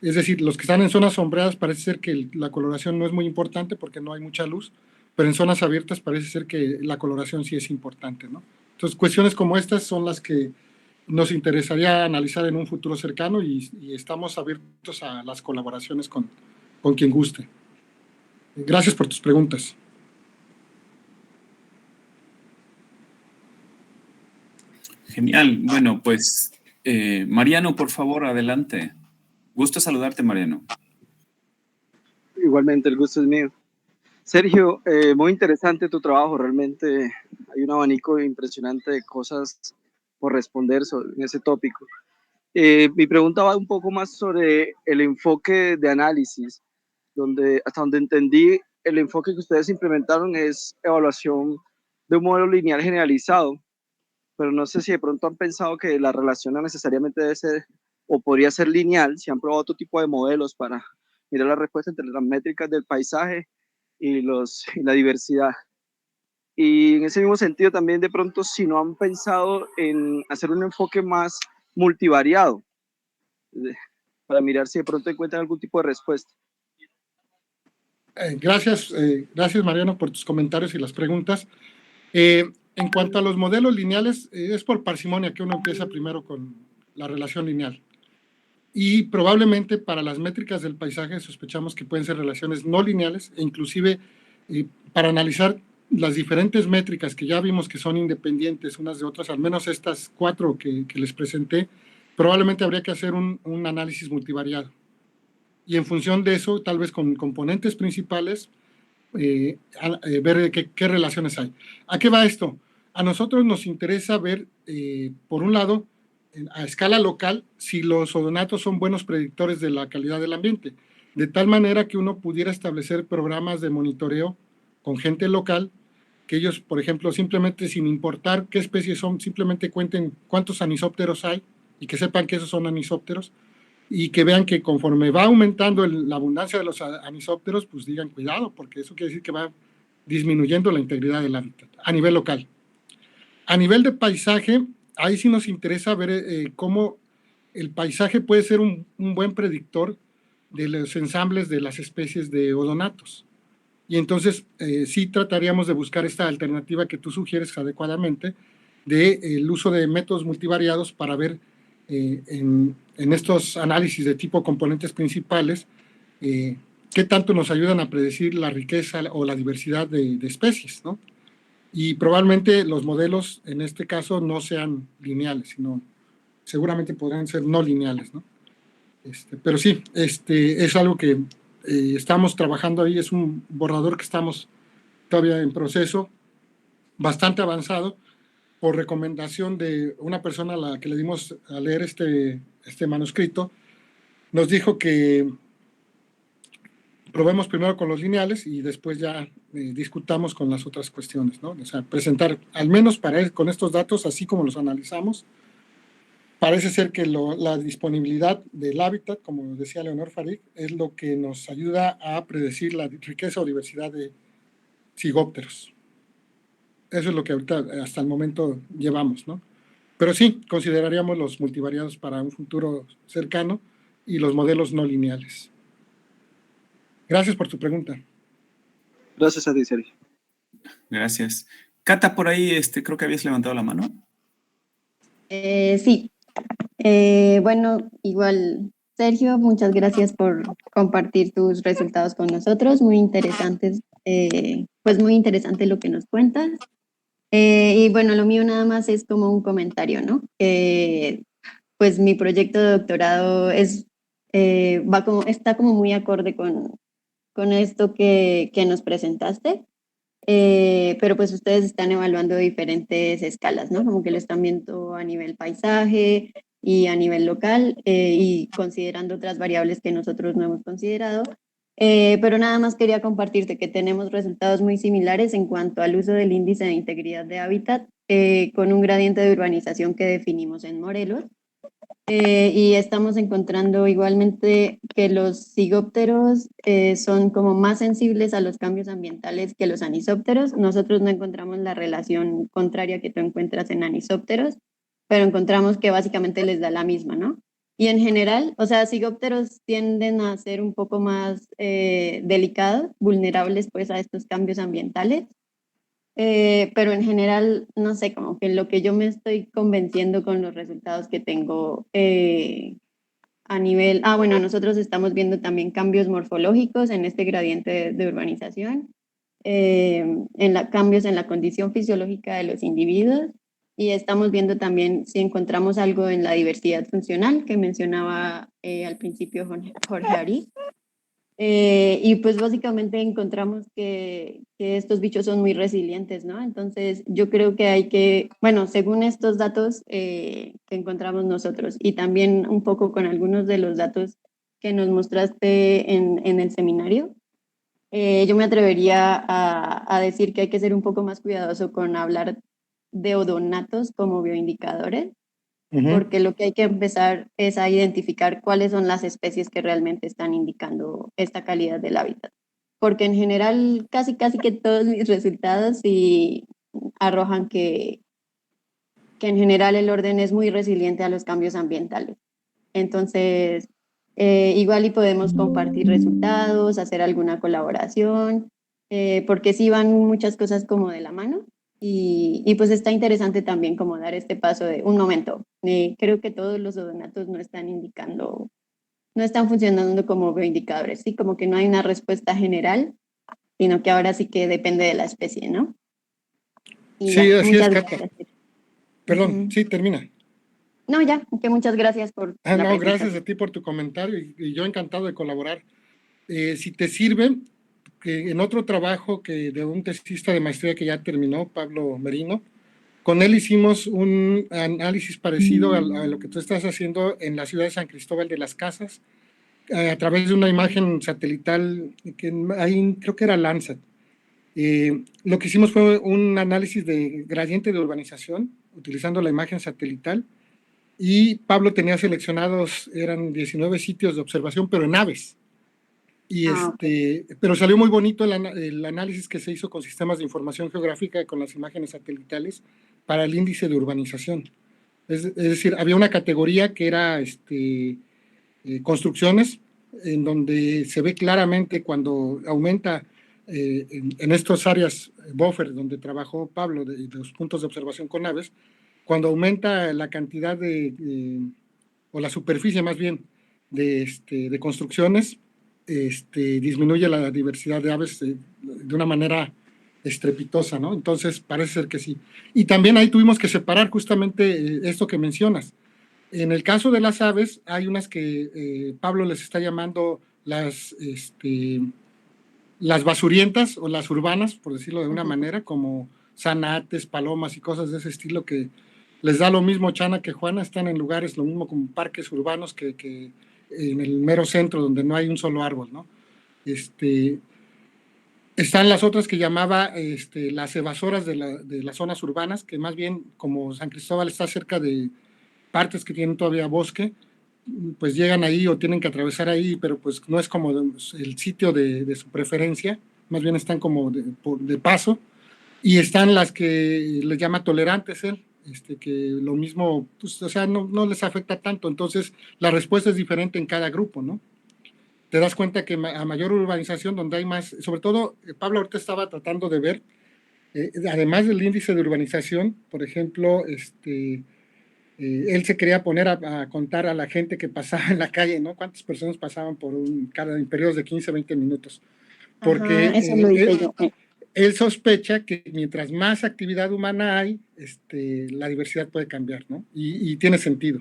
Es decir, los que están en zonas sombreadas parece ser que la coloración no es muy importante porque no hay mucha luz, pero en zonas abiertas parece ser que la coloración sí es importante, ¿no? Entonces, cuestiones como estas son las que nos interesaría analizar en un futuro cercano y estamos abiertos a las colaboraciones con quien guste. Gracias por tus preguntas. Genial. Bueno, pues Mariano, por favor, adelante. Gusto saludarte, Mariano. Igualmente, el gusto es mío. Sergio, muy interesante tu trabajo, realmente hay un abanico impresionante de cosas por responder en ese tópico. Mi pregunta va un poco más sobre el enfoque de análisis, donde hasta donde entendí, el enfoque que ustedes implementaron es evaluación de un modelo lineal generalizado, pero no sé si de pronto han pensado que la relación no necesariamente debe ser o podría ser lineal, si han probado otro tipo de modelos para mirar la respuesta entre las métricas del paisaje y la diversidad. Y en ese mismo sentido también de pronto si no han pensado en hacer un enfoque más multivariado, para mirar si de pronto encuentran algún tipo de respuesta. Gracias, Mariano, por tus comentarios y las preguntas. En cuanto a los modelos lineales, es por parsimonia que uno empieza primero con la relación lineal. Y probablemente para las métricas del paisaje sospechamos que pueden ser relaciones no lineales e inclusive para analizar las diferentes métricas que ya vimos que son independientes unas de otras, al menos estas 4 que les presenté, probablemente habría que hacer un análisis multivariado. Y en función de eso, tal vez con componentes principales, ver qué relaciones hay. ¿A qué va esto? A nosotros nos interesa ver, por un lado, a escala local, si los odonatos son buenos predictores de la calidad del ambiente, de tal manera que uno pudiera establecer programas de monitoreo con gente local, que ellos, por ejemplo, simplemente sin importar qué especies son, simplemente cuenten cuántos anisópteros hay y que sepan que esos son anisópteros y que vean que conforme va aumentando la abundancia de los anisópteros, pues digan cuidado, porque eso quiere decir que va disminuyendo la integridad del hábitat a nivel local. A nivel de paisaje, ahí sí nos interesa ver cómo el paisaje puede ser un buen predictor de los ensambles de las especies de odonatos. Y entonces sí trataríamos de buscar esta alternativa que tú sugieres adecuadamente del uso de métodos multivariados para ver en estos análisis de tipo componentes principales, qué tanto nos ayudan a predecir la riqueza o la diversidad de especies, ¿no? Y probablemente los modelos en este caso no sean lineales, sino seguramente podrán ser no lineales, ¿no? Pero sí, es algo que estamos trabajando ahí, es un borrador que estamos todavía en proceso, bastante avanzado, por recomendación de una persona a la que le dimos a leer este manuscrito, nos dijo que probemos primero con los lineales y después ya discutamos con las otras cuestiones, ¿no? O sea, presentar, al menos con estos datos, así como los analizamos, parece ser que la disponibilidad del hábitat, como decía Leonor Farid, es lo que nos ayuda a predecir la riqueza o diversidad de cigópteros. Eso es lo que ahorita, hasta el momento, llevamos, ¿no? Pero sí, consideraríamos los multivariados para un futuro cercano y los modelos no lineales. Gracias por tu pregunta. Gracias a ti, Sergio. Gracias. Cata, por ahí creo que habías levantado la mano. Sí. Bueno, igual, Sergio, muchas gracias por compartir tus resultados con nosotros. Muy interesantes, pues muy interesante lo que nos cuentas. Y bueno, lo mío nada más es como un comentario, ¿no? Pues mi proyecto de doctorado está como muy acorde con esto que nos presentaste. Pero pues ustedes están evaluando diferentes escalas, ¿no? Como que lo están viendo a nivel paisaje y a nivel local y considerando otras variables que nosotros no hemos considerado. Pero nada más quería compartirte que tenemos resultados muy similares en cuanto al uso del índice de integridad de hábitat con un gradiente de urbanización que definimos en Morelos. Y estamos encontrando igualmente que los cigópteros son como más sensibles a los cambios ambientales que los anisópteros. Nosotros no encontramos la relación contraria que tú encuentras en anisópteros, pero encontramos que básicamente les da la misma, ¿no? Y en general, o sea, cigópteros tienden a ser un poco más delicados, vulnerables pues a estos cambios ambientales. Pero en general, no sé, como que lo que yo me estoy convenciendo con los resultados que tengo a nivel, bueno, nosotros estamos viendo también cambios morfológicos en este gradiente de urbanización, cambios en la condición fisiológica de los individuos y estamos viendo también si encontramos algo en la diversidad funcional que mencionaba al principio Jorge Ari. Y pues básicamente encontramos que estos bichos son muy resilientes, ¿no? Entonces yo creo que hay que, bueno, según estos datos que encontramos nosotros y también un poco con algunos de los datos que nos mostraste en el seminario, yo me atrevería a decir que hay que ser un poco más cuidadoso con hablar de odonatos como bioindicadores, porque lo que hay que empezar es a identificar cuáles son las especies que realmente están indicando esta calidad del hábitat. Porque en general casi que todos mis resultados sí arrojan que en general el orden es muy resiliente a los cambios ambientales. Entonces, igual y podemos compartir resultados, hacer alguna colaboración, porque sí van muchas cosas como de la mano. Y pues está interesante también como dar este paso de un momento. Creo que todos los odonatos no están funcionando como bioindicadores, ¿sí? Como que no hay una respuesta general, sino que ahora sí que depende de la especie, ¿no? Y sí, ya, así es, muchas Cata. gracias. Perdón, sí, termina. No, ya, que muchas gracias por la No, presentación. gracias a ti por tu comentario y yo encantado de colaborar. Si te sirve, que en otro trabajo de un tesista de maestría que ya terminó, Pablo Merino, con él hicimos un análisis parecido a lo que tú estás haciendo en la ciudad de San Cristóbal de las Casas, a través de una imagen satelital que ahí creo que era Landsat. Lo que hicimos fue un análisis de gradiente de urbanización utilizando la imagen satelital y Pablo tenía seleccionados, eran 19 sitios de observación, pero en aves. Y Okay. pero salió muy bonito el análisis que se hizo con sistemas de información geográfica con las imágenes satelitales para el índice de urbanización. Es decir, había una categoría que era construcciones, en donde se ve claramente cuando aumenta en estas áreas buffer donde trabajó Pablo de los puntos de observación con aves, cuando aumenta la cantidad de o la superficie más bien de construcciones, disminuye la diversidad de aves de una manera estrepitosa, ¿no? Entonces parece ser que sí. Y también ahí tuvimos que separar justamente esto que mencionas. En el caso de las aves, hay unas que Pablo les está llamando las basurientas o las urbanas, por decirlo de una manera, como zanates, palomas y cosas de ese estilo que les da lo mismo Chana que Juana, están en lugares, lo mismo como parques urbanos que en el mero centro donde no hay un solo árbol, ¿no? Están las otras que llamaba las evasoras de las zonas urbanas, que más bien como San Cristóbal está cerca de partes que tienen todavía bosque, pues llegan ahí o tienen que atravesar ahí, pero pues no es como el sitio de su preferencia, más bien están como de paso. Y están las que les llama tolerantes él, que lo mismo, pues, o sea, no les afecta tanto. Entonces, la respuesta es diferente en cada grupo, ¿no? Te das cuenta que a mayor urbanización, donde hay más, sobre todo, Pablo ahorita estaba tratando de ver, además del índice de urbanización, por ejemplo, él se quería poner a contar a la gente que pasaba en la calle, ¿no? Cuántas personas pasaban en periodos de 15, 20 minutos. Porque Ajá, eso lo hice yo. él sospecha que mientras más actividad humana hay, la diversidad puede cambiar, ¿no? Y tiene sentido.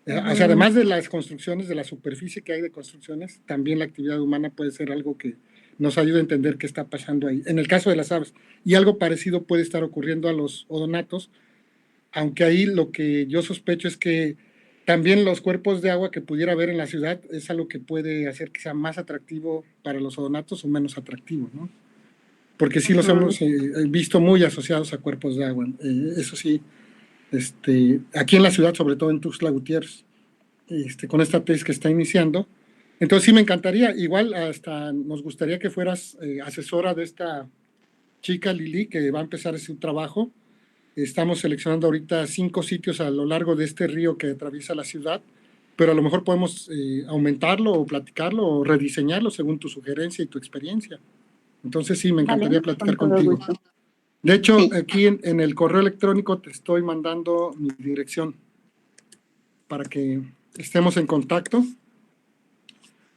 O sea, además de las construcciones, de la superficie que hay de construcciones, también la actividad humana puede ser algo que nos ayude a entender qué está pasando ahí. En el caso de las aves, y algo parecido puede estar ocurriendo a los odonatos, aunque ahí lo que yo sospecho es que también los cuerpos de agua que pudiera haber en la ciudad es algo que puede hacer que sea más atractivo para los odonatos o menos atractivo, ¿no? Porque sí los hemos visto muy asociados a cuerpos de agua. Eso sí, aquí en la ciudad, sobre todo en Tuxtla Gutiérrez, con esta tesis que está iniciando. Entonces sí me encantaría, igual hasta nos gustaría que fueras asesora de esta chica Lili, que va a empezar su trabajo. Estamos seleccionando ahorita 5 sitios a lo largo de este río que atraviesa la ciudad, pero a lo mejor podemos aumentarlo o platicarlo o rediseñarlo según tu sugerencia y tu experiencia. Entonces sí, me encantaría platicar contigo. Gusto. De hecho, sí. aquí en el correo electrónico te estoy mandando mi dirección para que estemos en contacto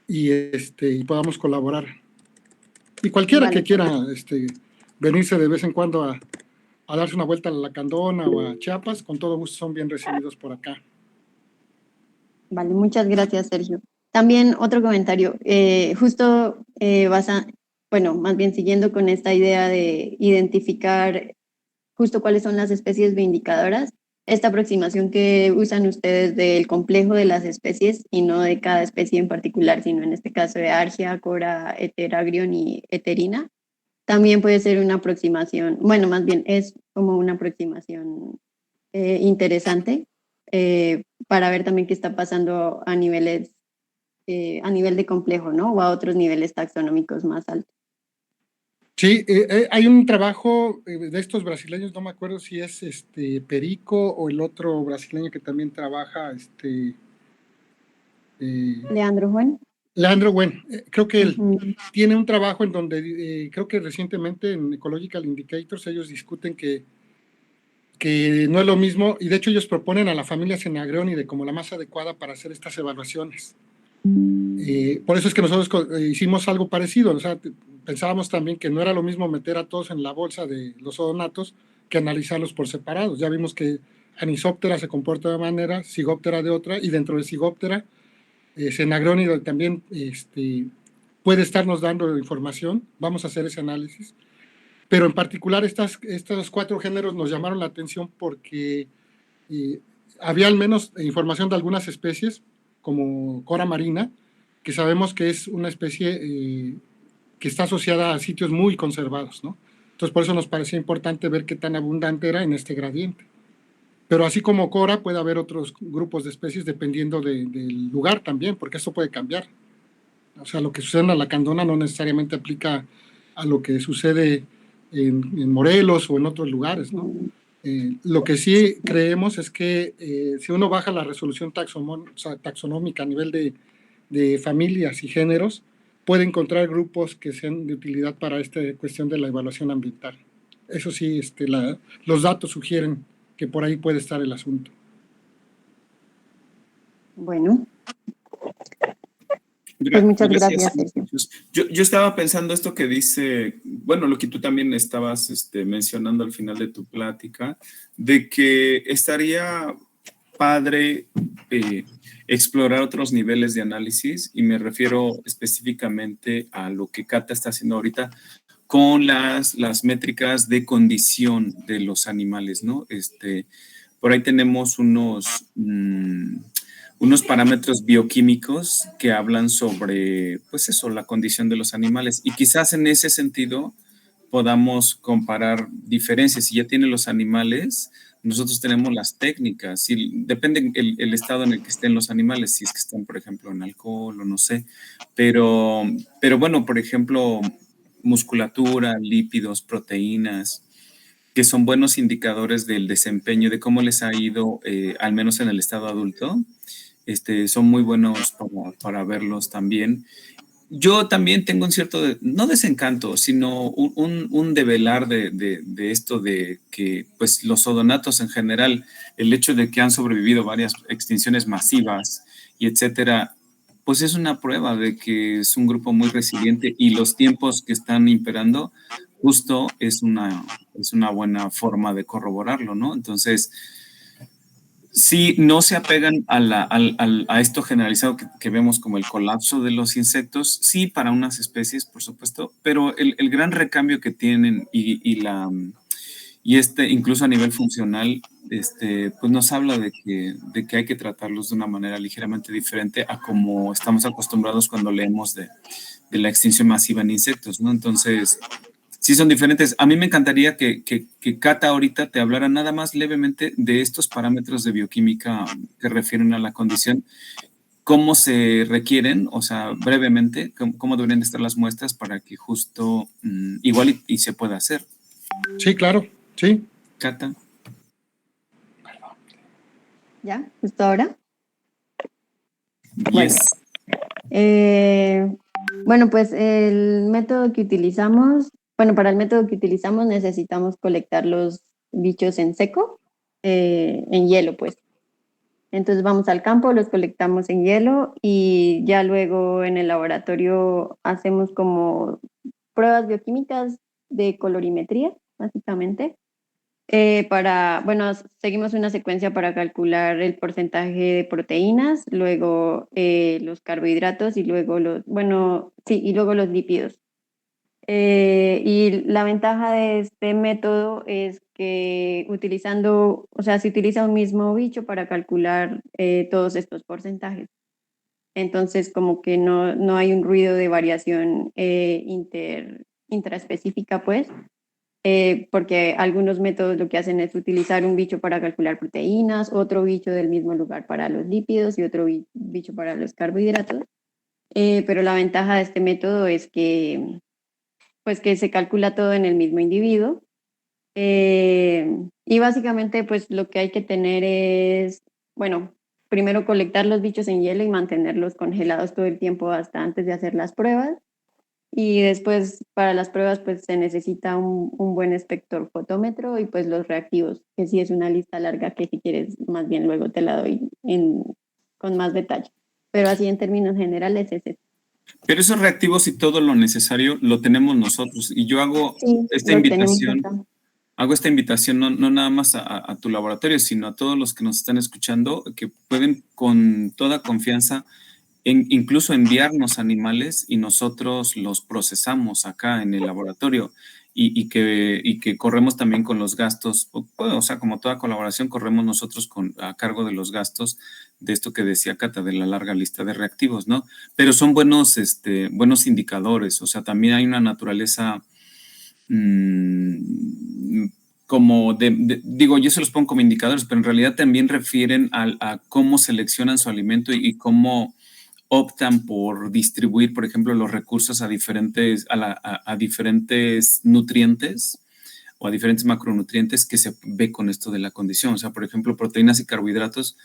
y podamos colaborar. Y cualquiera que quiera venirse de vez en cuando a darse una vuelta a La Lacandona o a Chiapas, con todo gusto son bien recibidos por acá. Vale, muchas gracias, Sergio. También otro comentario, justo bueno, más bien siguiendo con esta idea de identificar justo cuáles son las especies vindicadoras, esta aproximación que usan ustedes del complejo de las especies y no de cada especie en particular, sino en este caso de Argia, Cora, Heteragrion y Heterina, también puede ser una aproximación, bueno, más bien es como una aproximación interesante para ver también qué está pasando a nivel de complejo, ¿no? O a otros niveles taxonómicos más altos. Sí, hay un trabajo de estos brasileños, no me acuerdo si es Perico o el otro brasileño que también trabaja, Leandro Juan. Leandro Wen, creo que él tiene un trabajo en donde creo que recientemente en Ecological Indicators ellos discuten que no es lo mismo, y de hecho ellos proponen a la familia Senagreonide como la más adecuada para hacer estas evaluaciones. Por eso es que nosotros hicimos algo parecido, o sea, pensábamos también que no era lo mismo meter a todos en la bolsa de los odonatos que analizarlos por separados. Ya vimos que Anisoptera se comporta de una manera, Zygoptera de otra, y dentro de Zygoptera, Senagreonide también puede estarnos dando información. Vamos a hacer ese análisis. Pero en particular estos 4 géneros nos llamaron la atención porque había al menos información de algunas especies, como Cora marina, que sabemos que es una especie que está asociada a sitios muy conservados, ¿no? Entonces por eso nos parecía importante ver qué tan abundante era en este gradiente. Pero así como Cora, puede haber otros grupos de especies dependiendo del lugar también, porque esto puede cambiar. O sea, lo que sucede en la Lacandona no necesariamente aplica a lo que sucede en Morelos o en otros lugares, ¿no? Lo que sí creemos es que si uno baja la resolución taxonómica a nivel de familias y géneros, puede encontrar grupos que sean de utilidad para esta cuestión de la evaluación ambiental. Eso sí, los datos sugieren que por ahí puede estar el asunto. Bueno, pues muchas gracias, Sergio. Yo estaba pensando esto que dice, bueno, lo que tú también estabas mencionando al final de tu plática, de que estaría padre explorar otros niveles de análisis, y me refiero específicamente a lo que Cata está haciendo ahorita con las métricas de condición de los animales, ¿no? Por ahí tenemos unos parámetros bioquímicos que hablan sobre, pues eso, la condición de los animales. Y quizás en ese sentido podamos comparar diferencias. Si ya tienen los animales, nosotros tenemos las técnicas. Si, depende el estado en el que estén los animales, si es que están, por ejemplo, en alcohol o no sé. Pero bueno, por ejemplo, musculatura, lípidos, proteínas, que son buenos indicadores del desempeño, de cómo les ha ido, al menos en el estado adulto. Son muy buenos para verlos también. Yo también tengo un cierto, no desencanto, sino un develar de esto de que pues los odonatos en general, el hecho de que han sobrevivido varias extinciones masivas y etcétera, pues es una prueba de que es un grupo muy resiliente, y los tiempos que están imperando justo es una buena forma de corroborarlo, ¿no? Entonces, si no se apegan a esto generalizado que vemos como el colapso de los insectos, sí, para unas especies, por supuesto, pero el gran recambio que tienen y incluso a nivel funcional, pues nos habla de que hay que tratarlos de una manera ligeramente diferente a como estamos acostumbrados cuando leemos de la extinción masiva en insectos, ¿no? Entonces, sí son diferentes. A mí me encantaría que Cata ahorita te hablara nada más levemente de estos parámetros de bioquímica que refieren a la condición, cómo se requieren, o sea, brevemente, cómo deberían estar las muestras para que justo igual y se pueda hacer. Sí, claro, sí. Cata. ¿Ya? ¿Justo ahora? Yes. Bueno, pues el método que utilizamos, para el método que utilizamos necesitamos colectar los bichos en seco, en hielo, pues. Entonces vamos al campo, los colectamos en hielo y ya luego en el laboratorio hacemos como pruebas bioquímicas de colorimetría, básicamente. Seguimos una secuencia para calcular el porcentaje de proteínas, luego los carbohidratos y luego y luego los lípidos. Y la ventaja de este método es que se utiliza un mismo bicho para calcular todos estos porcentajes. Entonces, como que no hay un ruido de variación intraespecífica, pues, porque algunos métodos lo que hacen es utilizar un bicho para calcular proteínas, otro bicho del mismo lugar para los lípidos y otro bicho para los carbohidratos. Pero la ventaja de este método es que se calcula todo en el mismo individuo. Y básicamente, pues lo que hay que tener es, primero colectar los bichos en hielo y mantenerlos congelados todo el tiempo hasta antes de hacer las pruebas. Y después para las pruebas pues se necesita un buen espectrofotómetro y pues los reactivos, que sí es una lista larga que si quieres más bien luego te la doy con más detalle. Pero así en términos generales es eso. Pero esos reactivos y todo lo necesario lo tenemos nosotros. Y yo hago esta invitación. Hago esta invitación no nada más a tu laboratorio, sino a todos los que nos están escuchando, que pueden con toda confianza incluso enviarnos animales y nosotros los procesamos acá en el laboratorio, y que corremos también con los gastos, o sea, como toda colaboración, corremos nosotros a cargo de los gastos de esto que decía Cata, de la larga lista de reactivos, ¿no? Pero son buenos indicadores, o sea, también hay una naturaleza como digo, yo se los pongo como indicadores, pero en realidad también refieren a cómo seleccionan su alimento y cómo optan por distribuir, por ejemplo, los recursos a diferentes nutrientes o a diferentes macronutrientes que se ve con esto de la condición. O sea, por ejemplo, proteínas y carbohidratos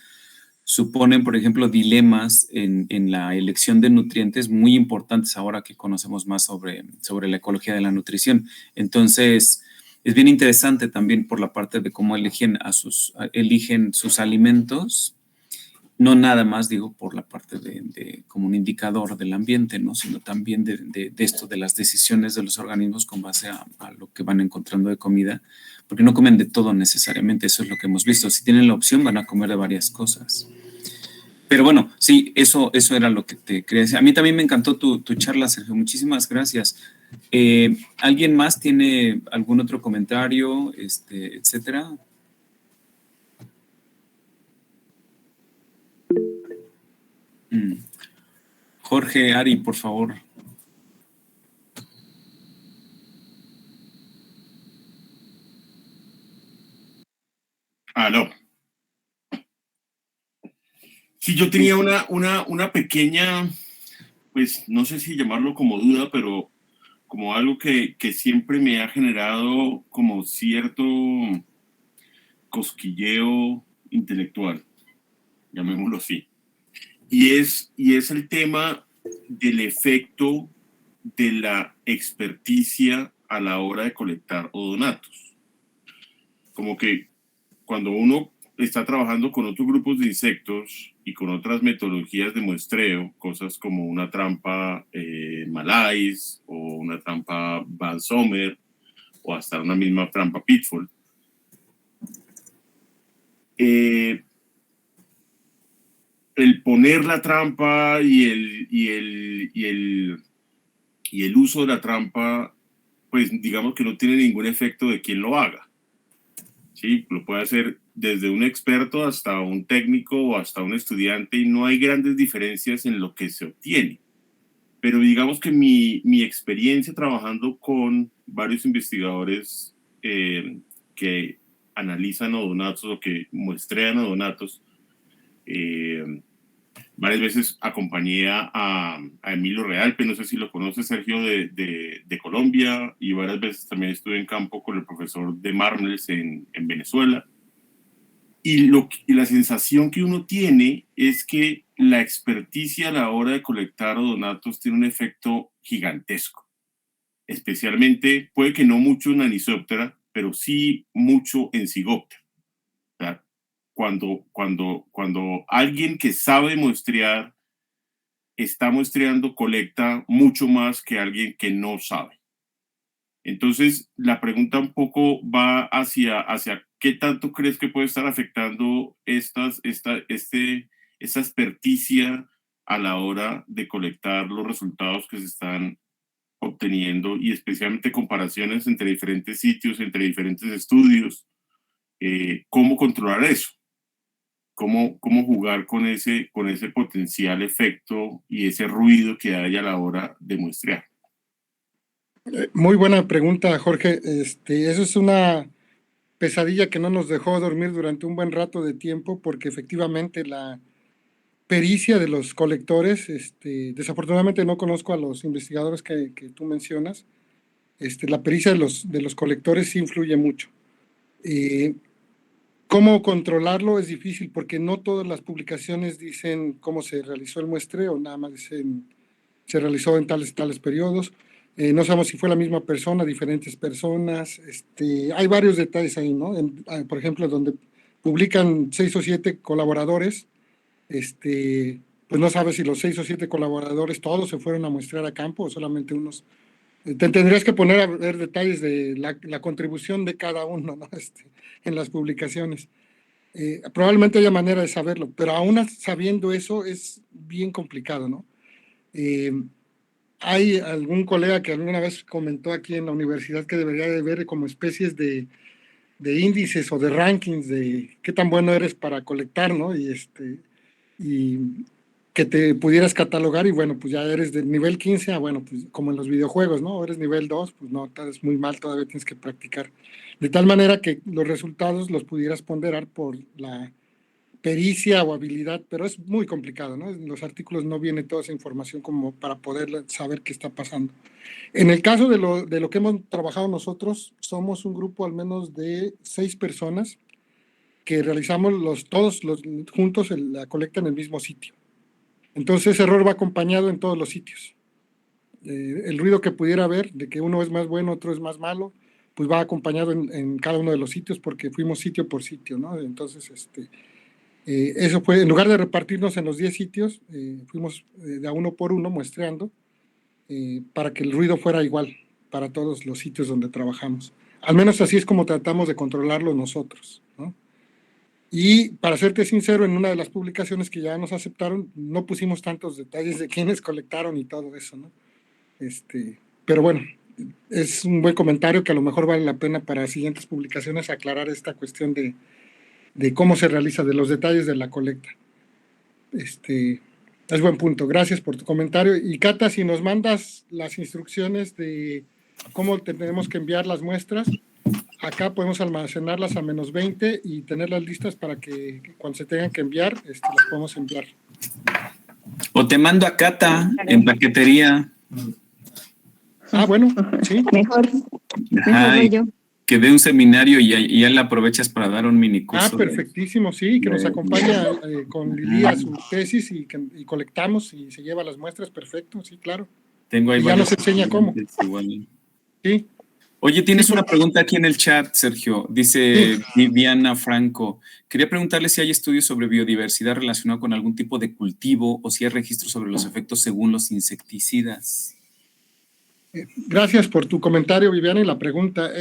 suponen, por ejemplo, dilemas en la elección de nutrientes muy importantes ahora que conocemos más sobre la ecología de la nutrición. Entonces, es bien interesante también por la parte de cómo eligen sus alimentos no nada más, digo, por la parte como un indicador del ambiente, ¿no? Sino también de esto, de las decisiones de los organismos con base a lo que van encontrando de comida, porque no comen de todo necesariamente, eso es lo que hemos visto. Si tienen la opción, van a comer de varias cosas. Pero bueno, sí, eso era lo que te quería decir. A mí también me encantó tu charla, Sergio. Muchísimas gracias. ¿Alguien más tiene algún otro comentario, etcétera? Jorge, Ari, por favor. No. Sí, yo tenía una pequeña, pues no sé si llamarlo como duda, pero como algo que siempre me ha generado como cierto cosquilleo intelectual, llamémoslo así. Y es el tema del efecto de la experticia a la hora de colectar odonatos. Como que cuando uno está trabajando con otros grupos de insectos y con otras metodologías de muestreo, cosas como una trampa Malais o una trampa Van Sommer o hasta una misma trampa Pitfall, el poner la trampa y el uso de la trampa, pues digamos que no tiene ningún efecto de quien lo haga. ¿Sí? Lo puede hacer desde un experto hasta un técnico o hasta un estudiante y no hay grandes diferencias en lo que se obtiene. Pero digamos que mi experiencia trabajando con varios investigadores que analizan odonatos o que muestrean odonatos, varias veces acompañé a Emilio Realpe, no sé si lo conoces, Sergio, de Colombia, y varias veces también estuve en campo con el profesor de Marnels en Venezuela. Y la sensación que uno tiene es que la experticia a la hora de colectar odonatos tiene un efecto gigantesco. Especialmente, puede que no mucho en Anisoptera, pero sí mucho en Zygoptera. O sea, cuando alguien que sabe muestrear está muestreando, colecta mucho más que alguien que no sabe. Entonces, la pregunta un poco va hacia qué tanto crees que puede estar afectando esta experticia a la hora de colectar los resultados que se están obteniendo y especialmente comparaciones entre diferentes sitios, entre diferentes estudios. ¿Cómo controlar eso? ¿Cómo jugar con ese potencial efecto y ese ruido que hay a la hora de muestrear? Muy buena pregunta, Jorge. Eso es una pesadilla que no nos dejó dormir durante un buen rato de tiempo, porque efectivamente la pericia de los colectores, desafortunadamente no conozco a los investigadores que tú mencionas, la pericia de los colectores sí influye mucho. ¿Cómo controlarlo? Es difícil porque no todas las publicaciones dicen cómo se realizó el muestreo, nada más dicen se realizó en tales periodos. No sabemos si fue la misma persona, diferentes personas. Hay varios detalles ahí, ¿no? Por ejemplo, donde publican 6 o 7 colaboradores, pues no sabes si los 6 o 7 colaboradores todos se fueron a muestrear a campo o solamente unos. Te tendrías que poner a ver detalles de la contribución de cada uno, ¿no? En las publicaciones. Probablemente haya manera de saberlo, pero aún sabiendo eso es bien complicado, ¿no? Hay algún colega que alguna vez comentó aquí en la universidad que debería de ver como especies de índices o de rankings de qué tan bueno eres para colectar, ¿no? Y que te pudieras catalogar y bueno, pues ya eres del nivel 15 a bueno, pues como en los videojuegos, ¿no? O eres nivel 2, pues no, estás muy mal, todavía tienes que practicar. De tal manera que los resultados los pudieras ponderar por la pericia o habilidad, pero es muy complicado, ¿no? En los artículos no viene toda esa información como para poder saber qué está pasando. En el caso de lo que hemos trabajado nosotros, somos un grupo al menos de 6 personas que realizamos todos juntos la colecta en el mismo sitio. Entonces ese error va acompañado en todos los sitios. El ruido que pudiera haber de que uno es más bueno, otro es más malo, pues va acompañado en cada uno de los sitios porque fuimos sitio por sitio, ¿no? Entonces, Eso fue, en lugar de repartirnos en los 10 sitios, fuimos de a uno por uno muestreando para que el ruido fuera igual para todos los sitios donde trabajamos. Al menos así es como tratamos de controlarlo nosotros, ¿no? Y para serte sincero, en una de las publicaciones que ya nos aceptaron, no pusimos tantos detalles de quiénes colectaron y todo eso, ¿no? Pero bueno, es un buen comentario que a lo mejor vale la pena para siguientes publicaciones aclarar esta cuestión de cómo se realiza, de los detalles de la colecta. Es buen punto. Gracias por tu comentario. Y Cata, si nos mandas las instrucciones de cómo tenemos que enviar las muestras, acá podemos almacenarlas a -20 y tenerlas listas para que cuando se tengan que enviar, las podemos enviar. O te mando a Cata en paquetería. Ah, bueno, sí. Mejor voy yo. Que dé un seminario y ya la aprovechas para dar un mini curso. Perfectísimo, sí, que nos acompaña con Lili a su tesis y colectamos y se lleva las muestras, perfecto, sí, claro. Tengo ahí y ya nos enseña cómo. Igual. Sí. Oye, tienes una pregunta aquí en el chat, Sergio. Dice Viviana Franco. Quería preguntarle si hay estudios sobre biodiversidad relacionado con algún tipo de cultivo o si hay registros sobre los efectos según los insecticidas. Gracias por tu comentario, Viviana, y la pregunta.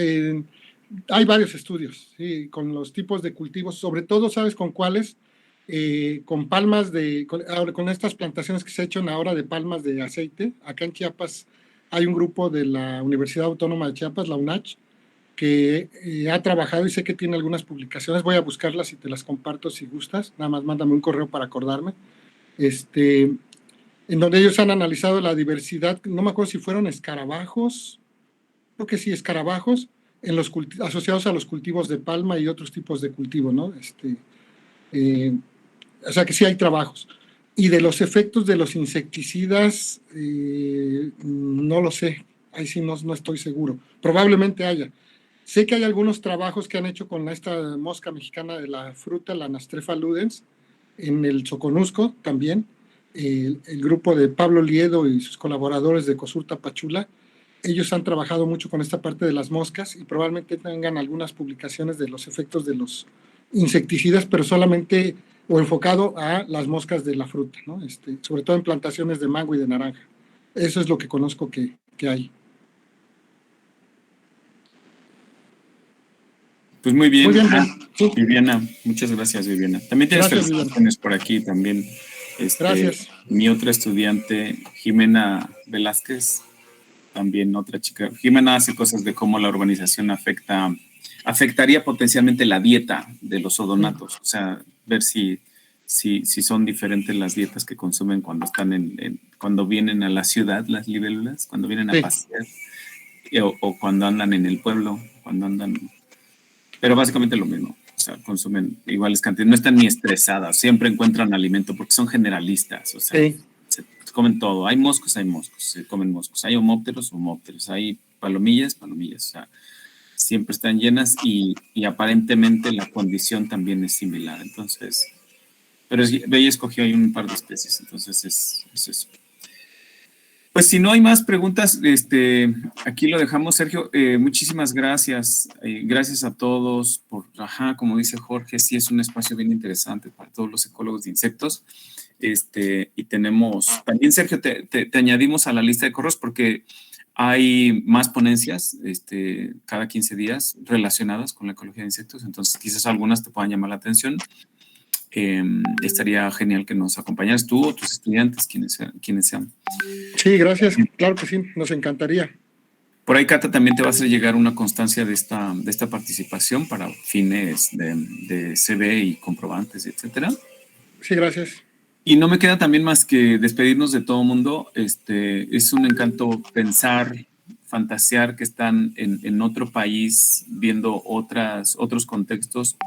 Hay varios estudios, ¿sí? Con los tipos de cultivos, sobre todo, ¿sabes con cuáles? Con palmas con estas plantaciones que se echan ahora de palmas de aceite. Acá en Chiapas hay un grupo de la Universidad Autónoma de Chiapas, la UNACH, que ha trabajado y sé que tiene algunas publicaciones. Voy a buscarlas y te las comparto si gustas. Nada más mándame un correo para acordarme. En donde ellos han analizado la diversidad, no me acuerdo si fueron escarabajos, creo que sí, escarabajos, asociados a los cultivos de palma y otros tipos de cultivo, ¿no? O sea que sí hay trabajos. Y de los efectos de los insecticidas, no lo sé, ahí sí no estoy seguro. Probablemente haya. Sé que hay algunos trabajos que han hecho con esta mosca mexicana de la fruta, la Anastrefa ludens, en el Soconusco también. El grupo de Pablo Liedo y sus colaboradores de COSUR Tapachula, ellos han trabajado mucho con esta parte de las moscas y probablemente tengan algunas publicaciones de los efectos de los insecticidas, pero solamente o enfocado a las moscas de la fruta, ¿no? Sobre todo en plantaciones de mango y de naranja. Eso es lo que conozco que hay. Pues muy bien. Muy bien, sí. Viviana, muchas gracias, Viviana. También tienes felicitaciones por aquí también. Gracias. Mi otra estudiante, Jimena Velázquez, también otra chica. Jimena hace cosas de cómo la urbanización afectaría potencialmente la dieta de los odonatos, o sea, ver si son diferentes las dietas que consumen cuando están cuando vienen a la ciudad, las libélulas, cuando vienen a pasear, o cuando andan en el pueblo, cuando andan, pero básicamente lo mismo, o sea, consumen iguales cantidades, no están ni estresadas, siempre encuentran alimento porque son generalistas, o sea, se comen todo, hay moscos, se comen moscos, hay homópteros, hay palomillas, o sea, siempre están llenas y aparentemente la condición también es similar. Entonces, pero ella escogió ahí un par de especies, entonces es eso. Pues si no hay más preguntas, aquí lo dejamos, Sergio. Muchísimas gracias. Gracias a todos por, como dice Jorge, sí es un espacio bien interesante para todos los ecólogos de insectos. Y tenemos, también Sergio, te añadimos a la lista de correos porque hay más ponencias cada 15 días relacionadas con la ecología de insectos, entonces quizás algunas te puedan llamar la atención. Estaría genial que nos acompañaras tú o tus estudiantes, quienes sean. Sí, gracias, claro que sí, nos encantaría. Por ahí, Cata, también te va a hacer llegar una constancia de esta participación para fines de CV y comprobantes, etcétera. Sí, gracias. Y no me queda también más que despedirnos de todo mundo. Es un encanto pensar, fantasear que están en otro país, viendo otros contextos,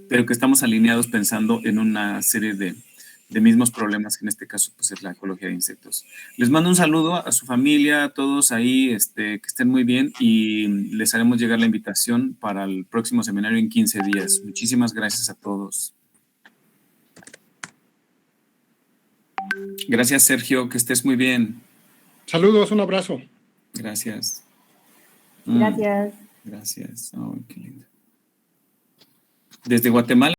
pero que estamos alineados pensando en una serie de mismos problemas, que en este caso pues, es la ecología de insectos. Les mando un saludo a su familia, a todos ahí, que estén muy bien y les haremos llegar la invitación para el próximo seminario en 15 días. Muchísimas gracias a todos. Gracias, Sergio, que estés muy bien. Saludos, un abrazo. Gracias. Gracias. Gracias. Oh, qué lindo. Desde Guatemala.